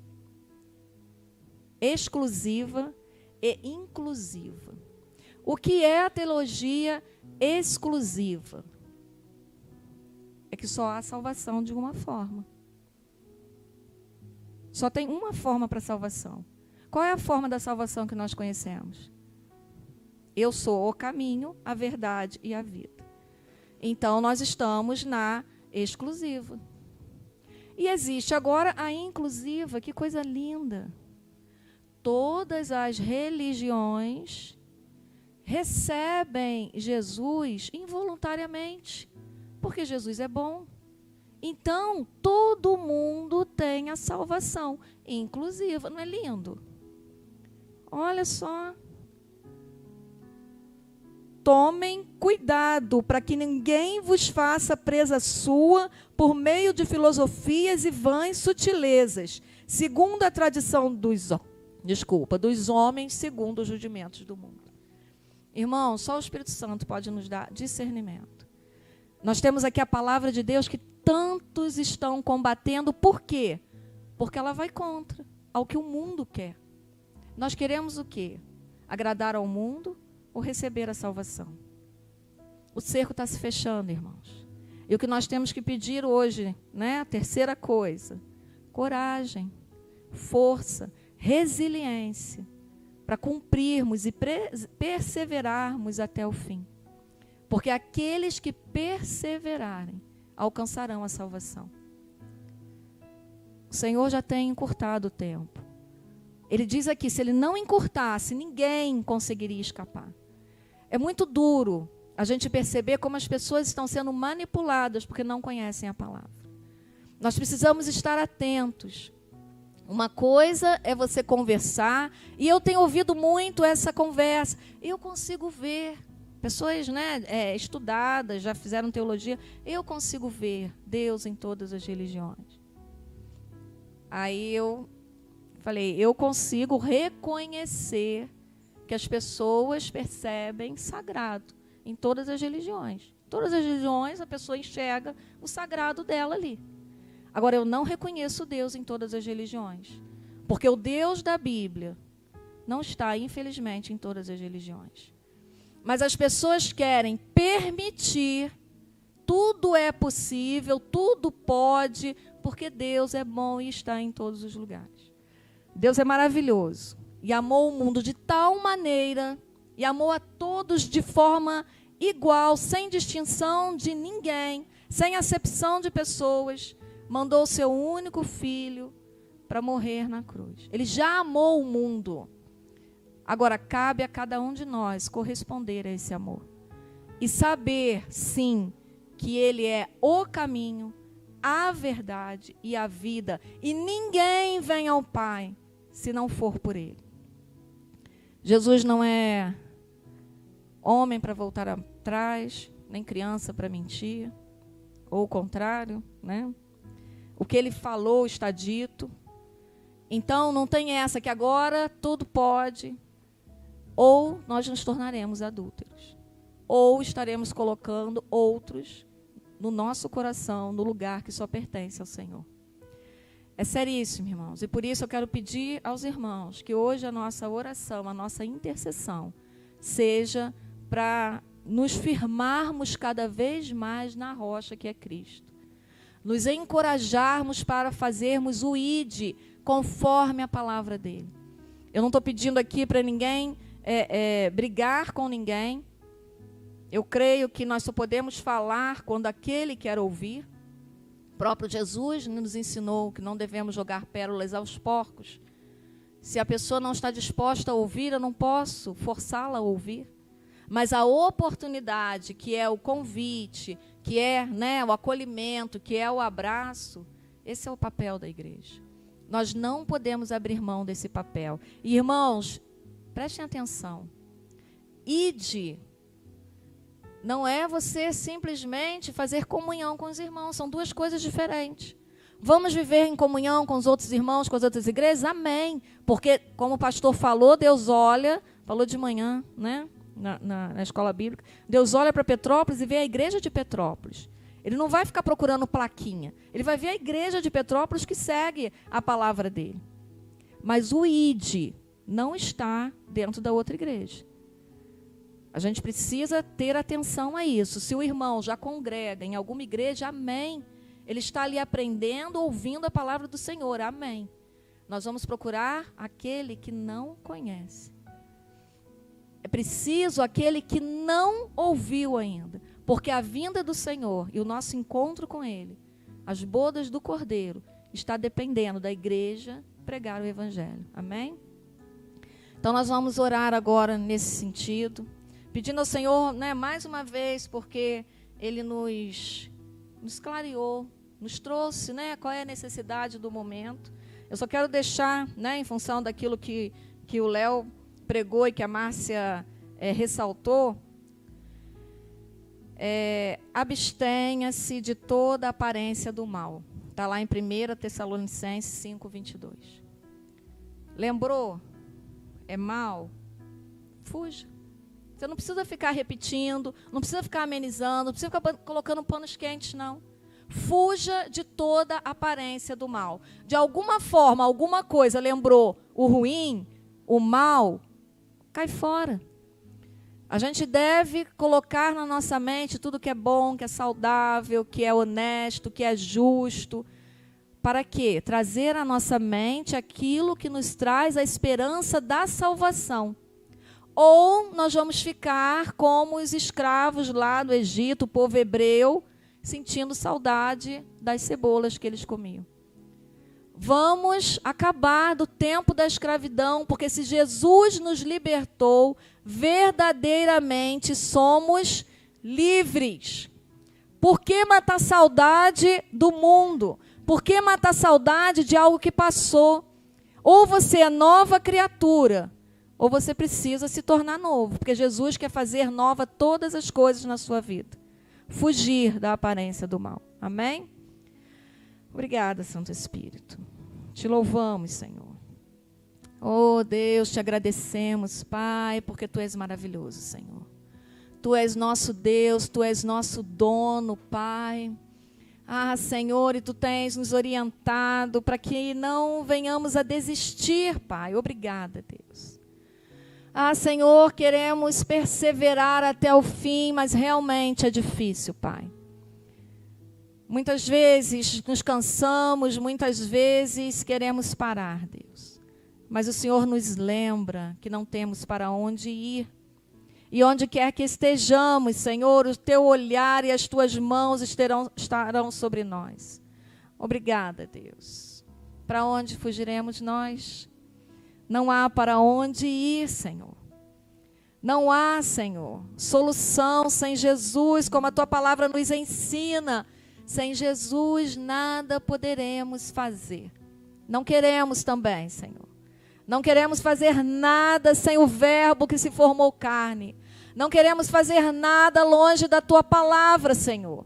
exclusiva e inclusiva. O que é a teologia exclusiva? É que só há salvação de uma forma. Só tem uma forma para a salvação. Qual é a forma da salvação que nós conhecemos? Eu sou o caminho, a verdade e a vida. Então, nós estamos na exclusiva. E existe agora a inclusiva, que coisa linda. Todas as religiões recebem Jesus involuntariamente, porque Jesus é bom. Então, todo mundo tem a salvação inclusiva. Não é lindo? Olha só. Tomem cuidado para que ninguém vos faça presa sua por meio de filosofias e vãs sutilezas, segundo a tradição dos homens, segundo os rudimentos do mundo. Irmão, só o Espírito Santo pode nos dar discernimento. Nós temos aqui a palavra de Deus que tantos estão combatendo. Por quê? Porque ela vai contra ao que o mundo quer. Nós queremos o quê? Agradar ao mundo ou receber a salvação? O cerco está se fechando, irmãos. E o que nós temos que pedir hoje, né? A terceira coisa, coragem, força, resiliência, para cumprirmos e perseverarmos até o fim. Porque aqueles que perseverarem alcançarão a salvação. O Senhor já tem encurtado o tempo. Ele diz aqui, se ele não encurtasse, ninguém conseguiria escapar. É muito duro a gente perceber como as pessoas estão sendo manipuladas porque não conhecem a palavra. Nós precisamos estar atentos. Uma coisa é você conversar, e eu tenho ouvido muito essa conversa. Eu consigo ver, pessoas, né, estudadas, já fizeram teologia, eu consigo ver Deus em todas as religiões. Aí eu falei, eu consigo reconhecer que as pessoas percebem sagrado em todas as religiões. Todas as religiões a pessoa enxerga o sagrado dela ali. Agora, eu não reconheço Deus em todas as religiões, porque o Deus da Bíblia não está, infelizmente, em todas as religiões. Mas as pessoas querem permitir, tudo é possível, tudo pode, porque Deus é bom e está em todos os lugares. Deus é maravilhoso e amou o mundo de tal maneira, e amou a todos de forma igual, sem distinção de ninguém, sem acepção de pessoas, mandou o seu único filho para morrer na cruz. Ele já amou o mundo. Agora, cabe a cada um de nós corresponder a esse amor. E saber, sim, que Ele é o caminho, a verdade e a vida. E ninguém vem ao Pai se não for por Ele. Jesus não é homem para voltar atrás, nem criança para mentir, ou o contrário, né? O que Ele falou está dito. Então, não tem essa que agora tudo pode, ou nós nos tornaremos adúlteros, ou estaremos colocando outros no nosso coração, no lugar que só pertence ao Senhor. É seríssimo, irmãos, e por isso eu quero pedir aos irmãos que hoje a nossa oração, a nossa intercessão, seja para nos firmarmos cada vez mais na rocha que é Cristo. Nos encorajarmos para fazermos o ID conforme a palavra dele. Eu não estou pedindo aqui para ninguém brigar com ninguém. Eu creio que nós só podemos falar quando aquele quer ouvir. O próprio Jesus nos ensinou que não devemos jogar pérolas aos porcos. Se a pessoa não está disposta a ouvir, eu não posso forçá-la a ouvir. Mas a oportunidade, que é o convite, que é, né, o acolhimento, que é o abraço, esse é o papel da igreja. Nós não podemos abrir mão desse papel. E, irmãos, prestem atenção. Ide não é você simplesmente fazer comunhão com os irmãos. São duas coisas diferentes. Vamos viver em comunhão com os outros irmãos, com as outras igrejas? Amém. Porque, como o pastor falou, Deus olha, falou de manhã, né, na escola bíblica, Deus olha para Petrópolis e vê a igreja de Petrópolis. Ele não vai ficar procurando plaquinha. Ele vai ver a igreja de Petrópolis que segue a palavra dele. Mas o ID não está dentro da outra igreja. A gente precisa ter atenção a isso. Se o irmão já congrega em alguma igreja, amém. Ele está ali aprendendo, ouvindo a palavra do Senhor, amém. Nós vamos procurar aquele que não conhece. É preciso aquele que não ouviu ainda. Porque a vinda do Senhor e o nosso encontro com Ele, as bodas do Cordeiro, está dependendo da igreja pregar o Evangelho. Amém? Então nós vamos orar agora nesse sentido, pedindo ao Senhor, né, mais uma vez, porque Ele nos clareou, nos trouxe, né, qual é a necessidade do momento. Eu só quero deixar, né, em função daquilo que o Léo pregou e que a Márcia ressaltou, abstenha-se de toda aparência do mal. Está lá em 1 Tessalonicenses 5:22. Lembrou? É mal? Fuja. Você não precisa ficar repetindo, não precisa ficar amenizando, não precisa ficar colocando panos quentes, não. Fuja de toda aparência do mal. De alguma forma, alguma coisa lembrou o ruim, o mal, cai fora. A gente deve colocar na nossa mente tudo que é bom, que é saudável, que é honesto, que é justo. Para quê? Trazer à nossa mente aquilo que nos traz a esperança da salvação. Ou nós vamos ficar como os escravos lá do Egito, o povo hebreu, sentindo saudade das cebolas que eles comiam. Vamos acabar do tempo da escravidão, porque se Jesus nos libertou, verdadeiramente somos livres. Por que matar saudade do mundo? Por que matar saudade de algo que passou? Ou você é nova criatura, ou você precisa se tornar novo, porque Jesus quer fazer nova todas as coisas na sua vida. Fugir da aparência do mal. Amém? Obrigada, Santo Espírito. Te louvamos, Senhor. Oh, Deus, te agradecemos, Pai, porque Tu és maravilhoso, Senhor. Tu és nosso Deus, Tu és nosso dono, Pai. Ah, Senhor, e Tu tens nos orientado para que não venhamos a desistir, Pai. Obrigada, Deus. Ah, Senhor, queremos perseverar até o fim, mas realmente é difícil, Pai. Muitas vezes nos cansamos, muitas vezes queremos parar, Deus. Mas o Senhor nos lembra que não temos para onde ir. E onde quer que estejamos, Senhor, o teu olhar e as tuas mãos estarão sobre nós. Obrigada, Deus. Para onde fugiremos nós? Não há para onde ir, Senhor. Não há, Senhor, solução sem Jesus, como a tua palavra nos ensina. Sem Jesus nada poderemos fazer. Não queremos também, Senhor. Não queremos fazer nada sem o Verbo que se formou carne. Não queremos fazer nada longe da tua palavra, Senhor.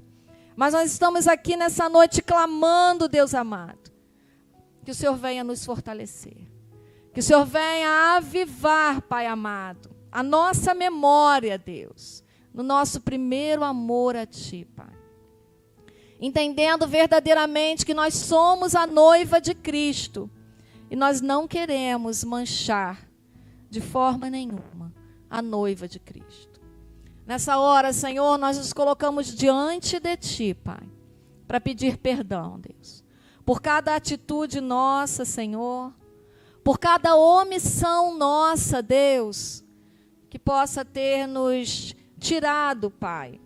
Mas nós estamos aqui nessa noite clamando, Deus amado, que o Senhor venha nos fortalecer. Que o Senhor venha avivar, Pai amado, a nossa memória, Deus, no nosso primeiro amor a Ti, Pai. Entendendo verdadeiramente que nós somos a noiva de Cristo. E nós não queremos manchar de forma nenhuma a noiva de Cristo. Nessa hora, Senhor, nós nos colocamos diante de Ti, Pai, para pedir perdão, Deus, por cada atitude nossa, Senhor, por cada omissão nossa, Deus, que possa ter nos tirado, Pai,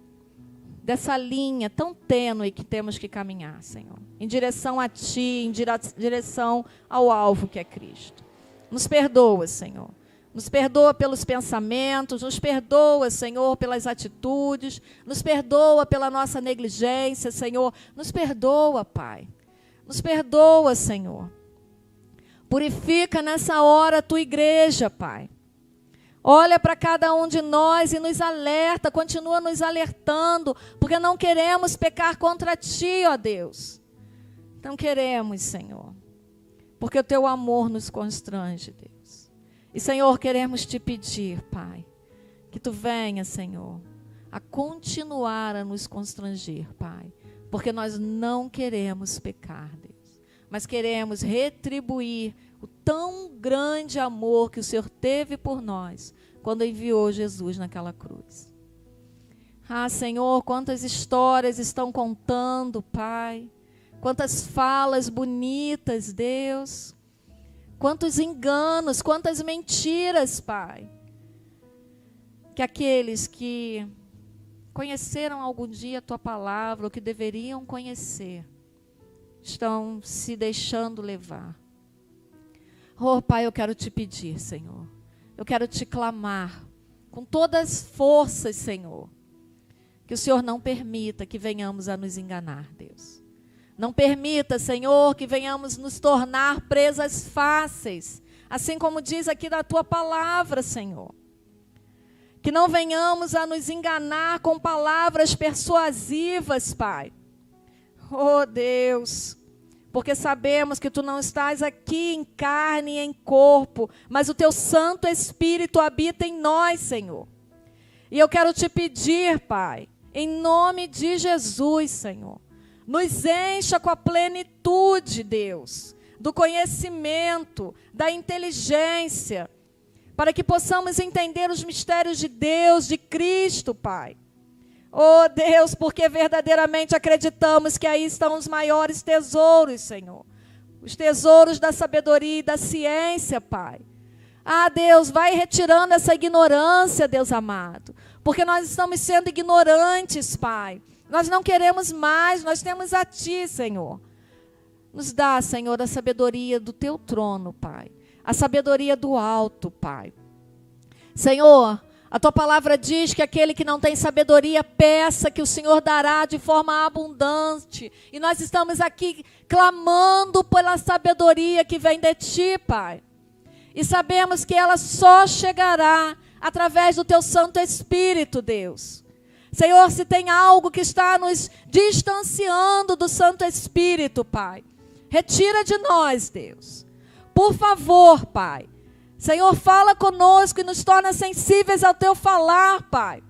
dessa linha tão tênue que temos que caminhar, Senhor, em direção a Ti, em direção ao alvo que é Cristo. Nos perdoa, Senhor. Nos perdoa pelos pensamentos, nos perdoa, Senhor, pelas atitudes, nos perdoa pela nossa negligência, Senhor. Nos perdoa, Pai. Nos perdoa, Senhor. Purifica nessa hora a Tua igreja, Pai. Olha para cada um de nós e nos alerta, continua nos alertando, porque não queremos pecar contra Ti, ó Deus. Não queremos, Senhor, porque o Teu amor nos constrange, Deus. E, Senhor, queremos Te pedir, Pai, que Tu venha, Senhor, a continuar a nos constranger, Pai, porque nós não queremos pecar, Deus, mas queremos retribuir o tão grande amor que o Senhor teve por nós quando enviou Jesus naquela cruz. Ah, Senhor, quantas histórias estão contando, Pai, quantas falas bonitas, Deus, quantos enganos, quantas mentiras, Pai, que aqueles que conheceram algum dia a Tua palavra, ou que deveriam conhecer, estão se deixando levar. Oh, Pai, eu quero Te pedir, Senhor, eu quero Te clamar com todas as forças, Senhor, que o Senhor não permita que venhamos a nos enganar, Deus. Não permita, Senhor, que venhamos nos tornar presas fáceis, assim como diz aqui na Tua palavra, Senhor. Que não venhamos a nos enganar com palavras persuasivas, Pai. Oh, Deus, porque sabemos que Tu não estás aqui em carne e em corpo, mas o Teu Santo Espírito habita em nós, Senhor. E eu quero Te pedir, Pai, em nome de Jesus, Senhor, nos encha com a plenitude, Deus, do conhecimento, da inteligência, para que possamos entender os mistérios de Deus, de Cristo, Pai. Oh, Deus, porque verdadeiramente acreditamos que aí estão os maiores tesouros, Senhor. Os tesouros da sabedoria e da ciência, Pai. Ah, Deus, vai retirando essa ignorância, Deus amado, porque nós estamos sendo ignorantes, Pai. Nós não queremos mais, nós temos a Ti, Senhor. Nos dá, Senhor, a sabedoria do Teu trono, Pai. A sabedoria do alto, Pai. Senhor, a Tua palavra diz que aquele que não tem sabedoria, peça que o Senhor dará de forma abundante. E nós estamos aqui clamando pela sabedoria que vem de Ti, Pai. E sabemos que ela só chegará através do Teu Santo Espírito, Deus. Senhor, se tem algo que está nos distanciando do Santo Espírito, Pai, retira de nós, Deus. Por favor, Pai. Senhor, fala conosco e nos torna sensíveis ao Teu falar, Pai.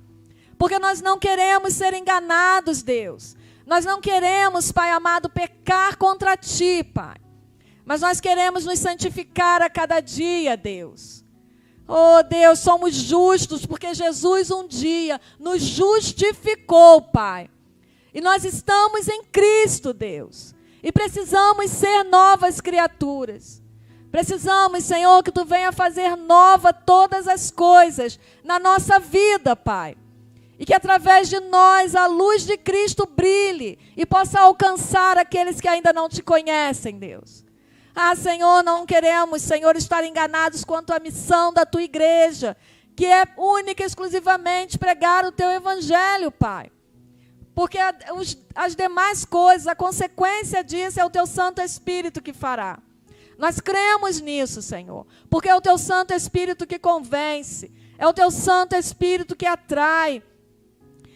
Porque nós não queremos ser enganados, Deus. Nós não queremos, Pai amado, pecar contra Ti, Pai. Mas nós queremos nos santificar a cada dia, Deus. Oh, Deus, somos justos porque Jesus um dia nos justificou, Pai. E nós estamos em Cristo, Deus. E precisamos ser novas criaturas. Precisamos, Senhor, que Tu venha fazer nova todas as coisas na nossa vida, Pai. E que através de nós a luz de Cristo brilhe e possa alcançar aqueles que ainda não Te conhecem, Deus. Senhor, não queremos, Senhor, estar enganados quanto à missão da Tua igreja, que é única e exclusivamente pregar o Teu evangelho, Pai. Porque as demais coisas, a consequência disso é o Teu Santo Espírito que fará. Nós cremos nisso, Senhor, porque é o Teu Santo Espírito que convence, é o Teu Santo Espírito que atrai.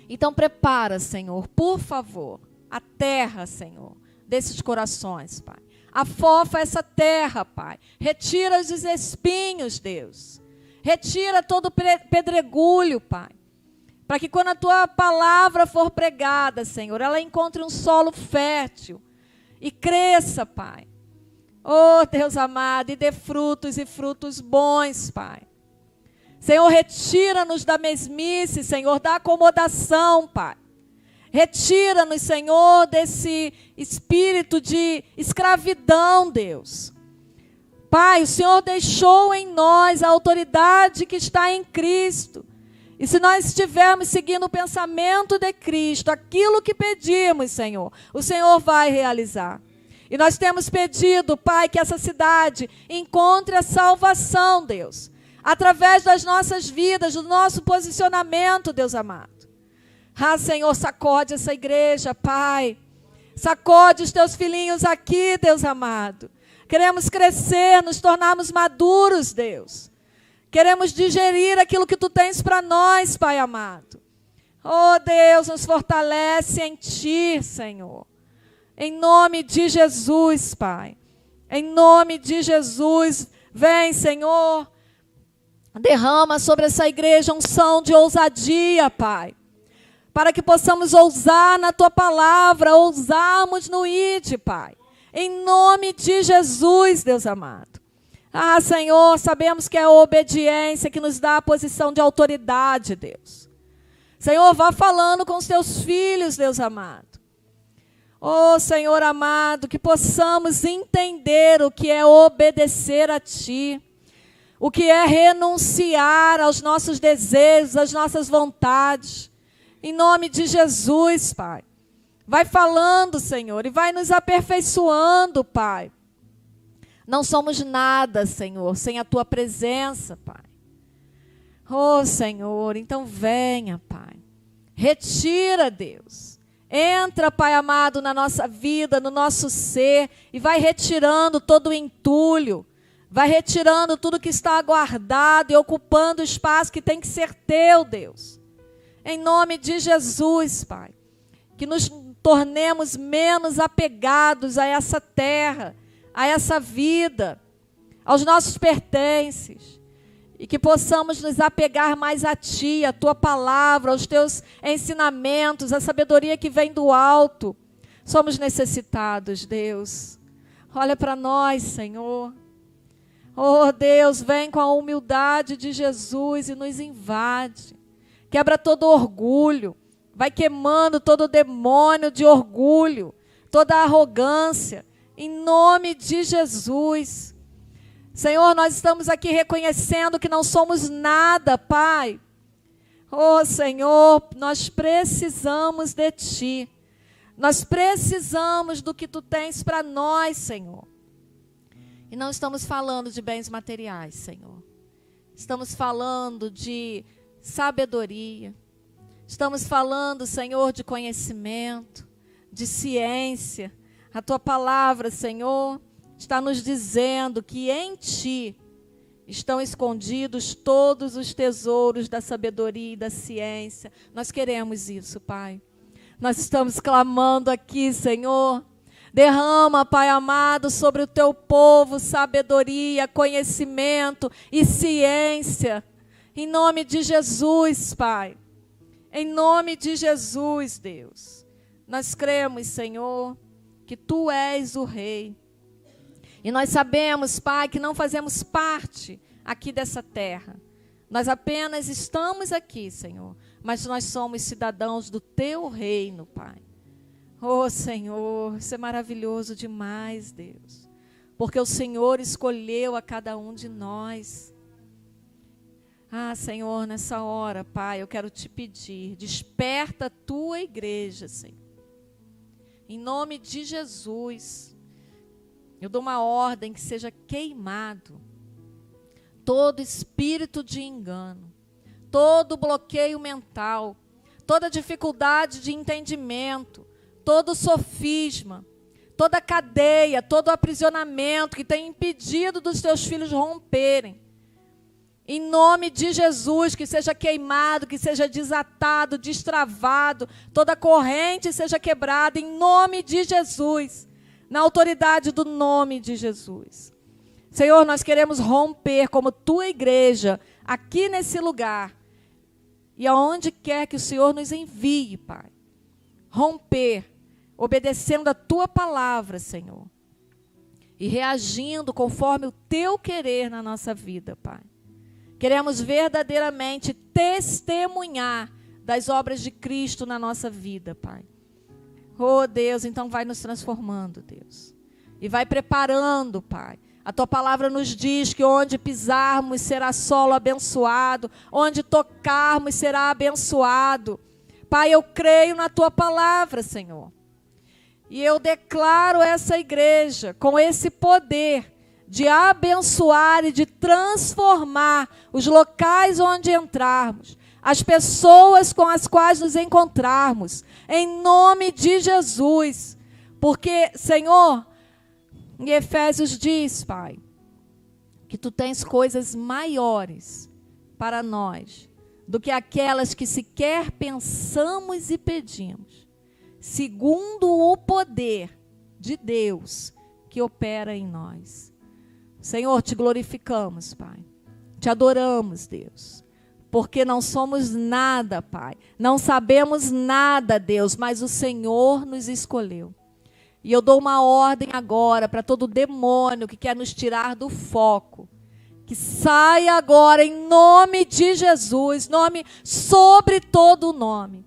Então prepara, Senhor, por favor, a terra, Senhor, desses corações, Pai. Afofa essa terra, Pai. Retira os espinhos, Deus. Retira todo o pedregulho, Pai. Para que quando a Tua palavra for pregada, Senhor, ela encontre um solo fértil e cresça, Pai. Oh, Deus amado, e dê frutos e frutos bons, Pai. Senhor, retira-nos da mesmice, Senhor, da acomodação, Pai. Retira-nos, Senhor, desse espírito de escravidão, Deus. Pai, o Senhor deixou em nós a autoridade que está em Cristo. E se nós estivermos seguindo o pensamento de Cristo, aquilo que pedimos, Senhor, o Senhor vai realizar. E nós temos pedido, Pai, que essa cidade encontre a salvação, Deus, através das nossas vidas, do nosso posicionamento, Deus amado. Senhor, sacode essa igreja, Pai. Sacode os Teus filhinhos aqui, Deus amado. Queremos crescer, nos tornarmos maduros, Deus. Queremos digerir aquilo que Tu tens para nós, Pai amado. Oh, Deus, nos fortalece em Ti, Senhor. Em nome de Jesus, Pai. Em nome de Jesus, vem, Senhor. Derrama sobre essa igreja unção de ousadia, Pai. Para que possamos ousar na Tua palavra, ousarmos no ID, Pai. Em nome de Jesus, Deus amado. Senhor, sabemos que é a obediência que nos dá a posição de autoridade, Deus. Senhor, vá falando com os Teus filhos, Deus amado. Oh, Senhor amado, que possamos entender o que é obedecer a Ti. O que é renunciar aos nossos desejos, às nossas vontades. Em nome de Jesus, Pai. Vai falando, Senhor, e vai nos aperfeiçoando, Pai. Não somos nada, Senhor, sem a Tua presença, Pai. Oh, Senhor, então venha, Pai. Retira, Deus. Entra, Pai amado, na nossa vida, no nosso ser, e vai retirando todo o entulho. Vai retirando tudo que está aguardado e ocupando o espaço que tem que ser Teu, Deus. Em nome de Jesus, Pai. Que nos tornemos menos apegados a essa terra, a essa vida, aos nossos pertences. E que possamos nos apegar mais a Ti, a Tua palavra, aos Teus ensinamentos, a sabedoria que vem do alto. Somos necessitados, Deus. Olha para nós, Senhor. Oh, Deus, vem com a humildade de Jesus e nos invade. Quebra todo orgulho. Vai queimando todo demônio de orgulho, toda arrogância. Em nome de Jesus. Senhor, nós estamos aqui reconhecendo que não somos nada, Pai. Oh, Senhor, nós precisamos de Ti. Nós precisamos do que Tu tens para nós, Senhor. E não estamos falando de bens materiais, Senhor. Estamos falando de sabedoria. Estamos falando, Senhor, de conhecimento, de ciência. A Tua palavra, Senhor, está nos dizendo que em Ti estão escondidos todos os tesouros da sabedoria e da ciência. Nós queremos isso, Pai. Nós estamos clamando aqui, Senhor. Derrama, Pai amado, sobre o Teu povo sabedoria, conhecimento e ciência. Em nome de Jesus, Pai. Em nome de Jesus, Deus. Nós cremos, Senhor, que Tu és o Rei. E nós sabemos, Pai, que não fazemos parte aqui dessa terra. Nós apenas estamos aqui, Senhor, mas nós somos cidadãos do Teu reino, Pai. Oh, Senhor, isso é maravilhoso demais, Deus. porque o Senhor escolheu a cada um de nós. Ah, Senhor, nessa hora, Pai, eu quero te pedir, desperta a tua igreja, Senhor. Em nome de Jesus, eu dou uma ordem que seja queimado todo espírito de engano, todo bloqueio mental, toda dificuldade de entendimento, todo sofisma, toda cadeia, todo aprisionamento que tem impedido dos teus filhos romperem. Em nome de Jesus, que seja queimado, que seja desatado, destravado, toda corrente seja quebrada, em nome de Jesus, na autoridade do nome de Jesus. Senhor, nós queremos romper como tua igreja, aqui nesse lugar, e aonde quer que o Senhor nos envie, Pai. Romper, obedecendo a tua palavra, Senhor, e reagindo conforme o teu querer na nossa vida, Pai. Queremos verdadeiramente testemunhar das obras de Cristo na nossa vida, Pai. Oh, Deus, então vai nos transformando, Deus. E vai preparando, Pai. A tua palavra nos diz que onde pisarmos será solo abençoado, onde tocarmos será abençoado. Pai, eu creio na tua palavra, Senhor. E eu declaro essa igreja com esse poder de abençoar e de transformar os locais onde entrarmos, as pessoas com as quais nos encontrarmos, em nome de Jesus. Porque, Senhor, em Efésios diz, Pai, que tu tens coisas maiores para nós do que aquelas que sequer pensamos e pedimos, segundo o poder de Deus que opera em nós. Senhor, te glorificamos, Pai. Te adoramos, Deus. Porque não somos nada, Pai. Não sabemos nada, Deus, mas o Senhor nos escolheu. E eu dou uma ordem agora para todo demônio que quer nos tirar do foco. Que saia agora em nome de Jesus, nome sobre todo o nome.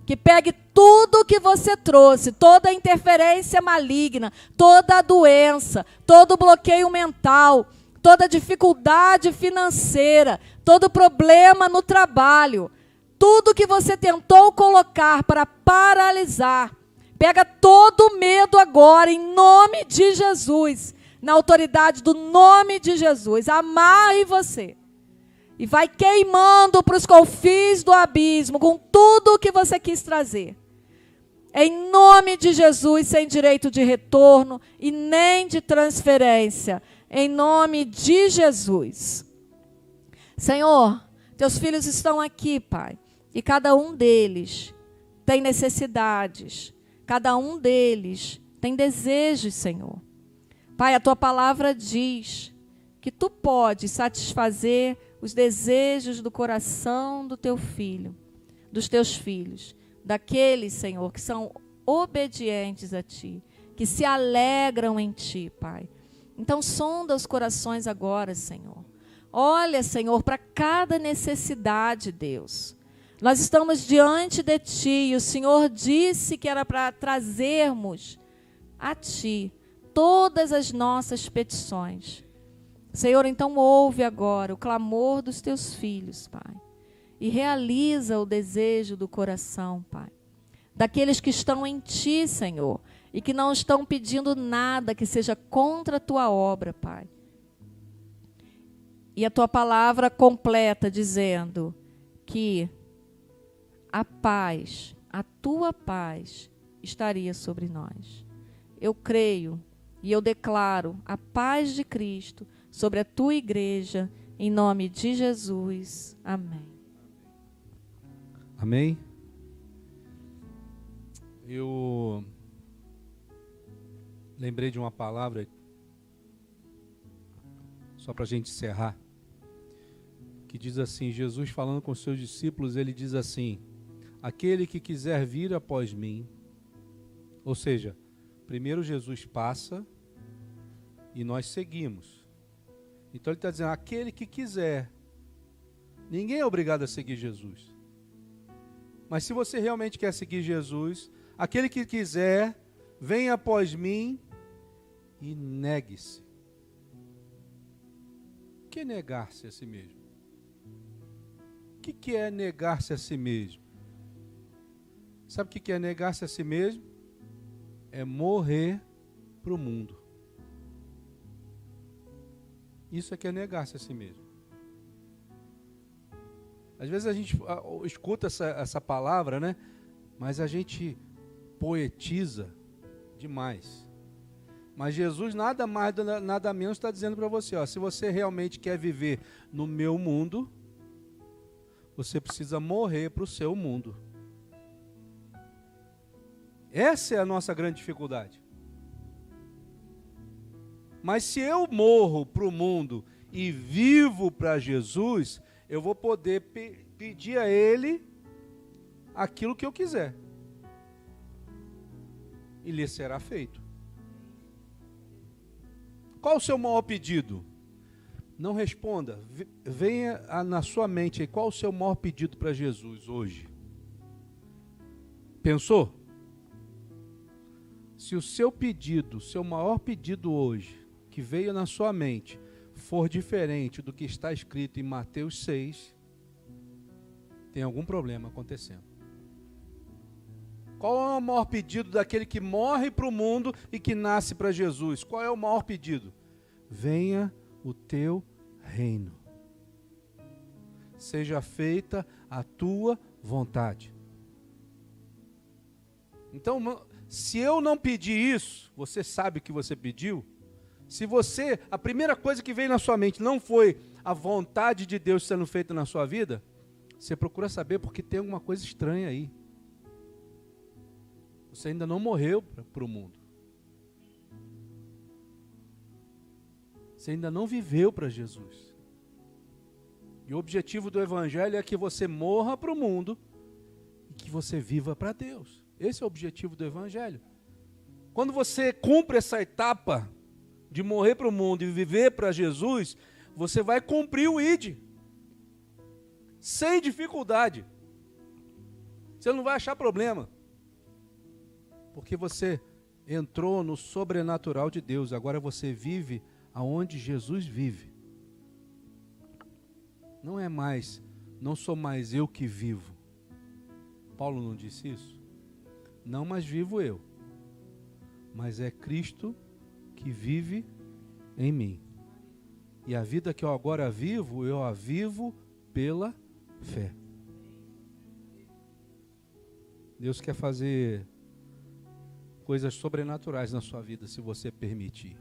Que pegue tudo que você trouxe, toda a interferência maligna, toda a doença, todo o bloqueio mental, toda a dificuldade financeira, todo problema no trabalho, tudo que você tentou colocar para paralisar, pega todo o medo agora, em nome de Jesus, na autoridade do nome de Jesus, amarre você. E vai queimando para os confins do abismo, com tudo o que você quis trazer. Em nome de Jesus, sem direito de retorno e nem de transferência. Em nome de Jesus. Senhor, teus filhos estão aqui, Pai. E cada um deles tem necessidades. Cada um deles tem desejos, Senhor. Pai, a tua palavra diz que tu podes satisfazer os desejos do coração do teu filho, dos teus filhos, daqueles, Senhor, que são obedientes a ti, que se alegram em ti, Pai. Então, sonda os corações agora, Senhor. Olha, Senhor, para cada necessidade, Deus. Nós estamos diante de ti e o Senhor disse que era para trazermos a ti todas as nossas petições. Senhor, então ouve agora o clamor dos teus filhos, Pai. E realiza o desejo do coração, Pai. Daqueles que estão em ti, Senhor. E que não estão pedindo nada que seja contra a tua obra, Pai. E a tua palavra completa dizendo que a paz, a tua paz estaria sobre nós. Eu creio e eu declaro a paz de Cristo sobre a tua igreja, em nome de Jesus. Amém. Amém. Eu lembrei de uma palavra, só para a gente encerrar, que diz assim, Jesus falando com os seus discípulos, ele diz assim, aquele que quiser vir após mim, ou seja, primeiro Jesus passa e nós seguimos. Então ele está dizendo, aquele que quiser, ninguém é obrigado a seguir Jesus. Mas se você realmente quer seguir Jesus, aquele que quiser, venha após mim e negue-se. que é negar-se a si mesmo? O que é negar-se a si mesmo? Sabe o que é negar-se a si mesmo? É morrer para o mundo. Isso é que é negar-se a si mesmo. Às vezes a gente escuta essa palavra, né? Mas a gente poetiza demais. Mas Jesus nada mais, nada menos está dizendo para você, ó, se você realmente quer viver no meu mundo, você precisa morrer para o seu mundo. Essa é a nossa grande dificuldade. Mas se eu morro para o mundo e vivo para Jesus, eu vou poder pedir a Ele aquilo que eu quiser. E lhe será feito. Qual o seu maior pedido? Não responda. Venha na sua mente aí, qual o seu maior pedido para Jesus hoje? Pensou? Se o seu pedido, seu maior pedido hoje, que veio na sua mente, for diferente do que está escrito em Mateus 6, tem algum problema acontecendo. Qual é o maior pedido daquele que morre para o mundo e que nasce para Jesus? Qual é o maior pedido? Venha o teu reino. Seja feita a tua vontade. Então, se eu não pedir isso, você sabe o que você pediu? Se você, a primeira coisa que veio na sua mente não foi a vontade de Deus sendo feita na sua vida, você procura saber porque tem alguma coisa estranha aí. Você ainda não morreu para o mundo. Você ainda não viveu para Jesus. E o objetivo do Evangelho é que você morra para o mundo e que você viva para Deus. Esse é o objetivo do Evangelho. Quando você cumpre essa etapa de morrer para o mundo e viver para Jesus, você vai cumprir o ID. Sem dificuldade. Você não vai achar problema. Porque você entrou no sobrenatural de Deus. Agora você vive aonde Jesus vive. Não sou mais eu que vivo. Paulo não disse isso? Não mais vivo eu, mas é Cristo que vive em mim. E a vida que eu agora vivo, eu a vivo pela fé. Deus quer fazer coisas sobrenaturais na sua vida, se você permitir.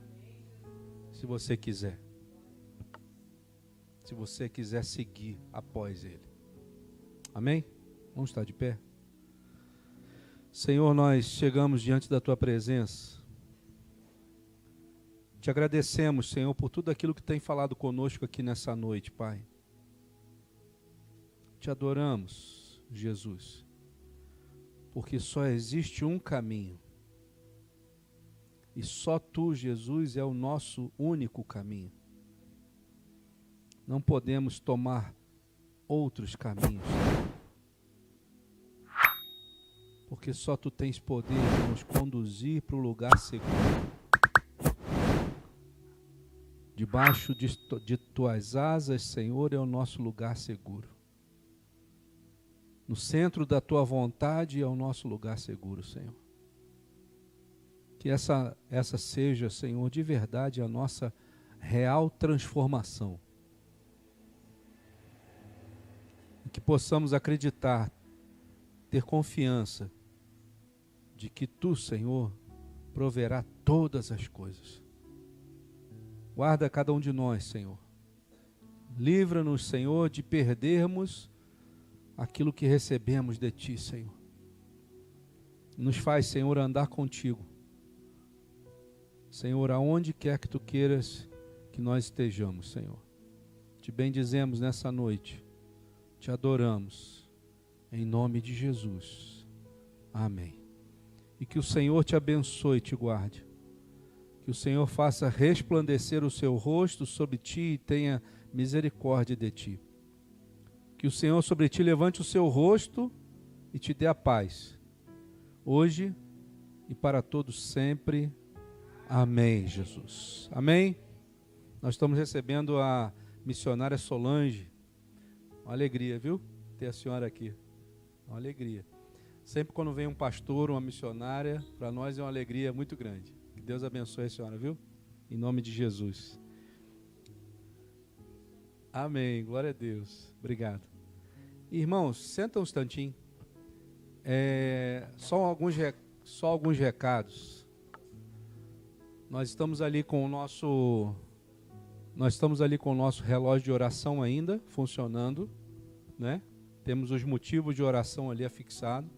Se você quiser. Se você quiser seguir após Ele. Amém? Vamos estar de pé? Senhor, nós chegamos diante da Tua presença. Te agradecemos, Senhor, por tudo aquilo que tem falado conosco aqui nessa noite, Pai. Te adoramos, Jesus, porque só existe um caminho. E só Tu, Jesus, é o nosso único caminho. Não podemos tomar outros caminhos. Porque só Tu tens poder de nos conduzir para o lugar seguro. Debaixo de Tuas asas, Senhor, é o nosso lugar seguro. No centro da Tua vontade é o nosso lugar seguro, Senhor. Que essa seja, Senhor, de verdade a nossa real transformação. E que possamos acreditar, ter confiança de que Tu, Senhor, proverá todas as coisas. Guarda cada um de nós, Senhor. Livra-nos, Senhor, de perdermos aquilo que recebemos de Ti, Senhor. Nos faz, Senhor, andar contigo. Senhor, aonde quer que Tu queiras que nós estejamos, Senhor. Te bendizemos nessa noite. Te adoramos. Em nome de Jesus. Amém. E que o Senhor te abençoe e te guarde. Que o Senhor faça resplandecer o seu rosto sobre ti e tenha misericórdia de ti. Que o Senhor sobre ti levante o seu rosto e te dê a paz. Hoje e para todos sempre. Amém, Jesus. Amém? Nós estamos recebendo a missionária Solange. Uma alegria, viu? Ter a senhora aqui. Uma alegria. Sempre quando vem um pastor, uma missionária, para nós é uma alegria muito grande. Que Deus abençoe a senhora, viu? Em nome de Jesus. Amém. Glória a Deus. Obrigado. Irmãos, senta um instantinho. Só alguns recados. Nós estamos ali com o nosso relógio de oração ainda funcionando, né? Temos os motivos de oração ali afixado.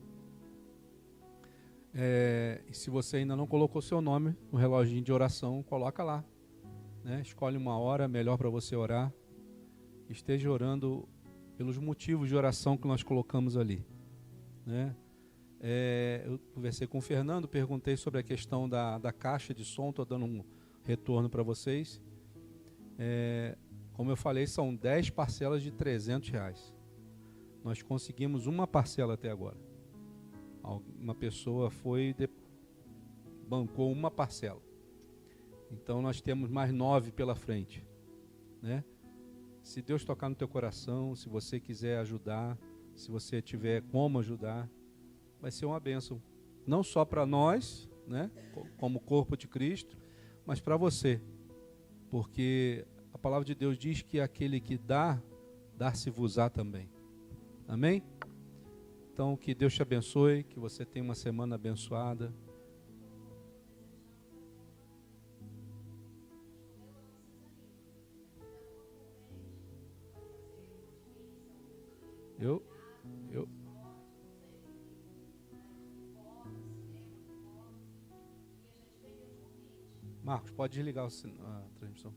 E se você ainda não colocou seu nome no reloginho de oração, coloca lá, né? Escolhe uma hora melhor para você orar. Esteja orando pelos motivos de oração que nós colocamos ali, né? Eu conversei com o Fernando, perguntei sobre a questão da caixa de som, estou dando um retorno para vocês. Como eu falei, são 10 parcelas de R$300. Nós conseguimos uma parcela até agora. Uma pessoa bancou uma parcela. Então nós temos mais 9 pela frente, né? Se Deus tocar no teu coração, se você quiser ajudar, se você tiver como ajudar, vai ser uma bênção. Não só para nós, né, como corpo de Cristo, mas para você. Porque a palavra de Deus diz que aquele que dá, dar-se-vos-á também. Amém? Então, que Deus te abençoe, que você tenha uma semana abençoada. Marcos, pode desligar a transmissão.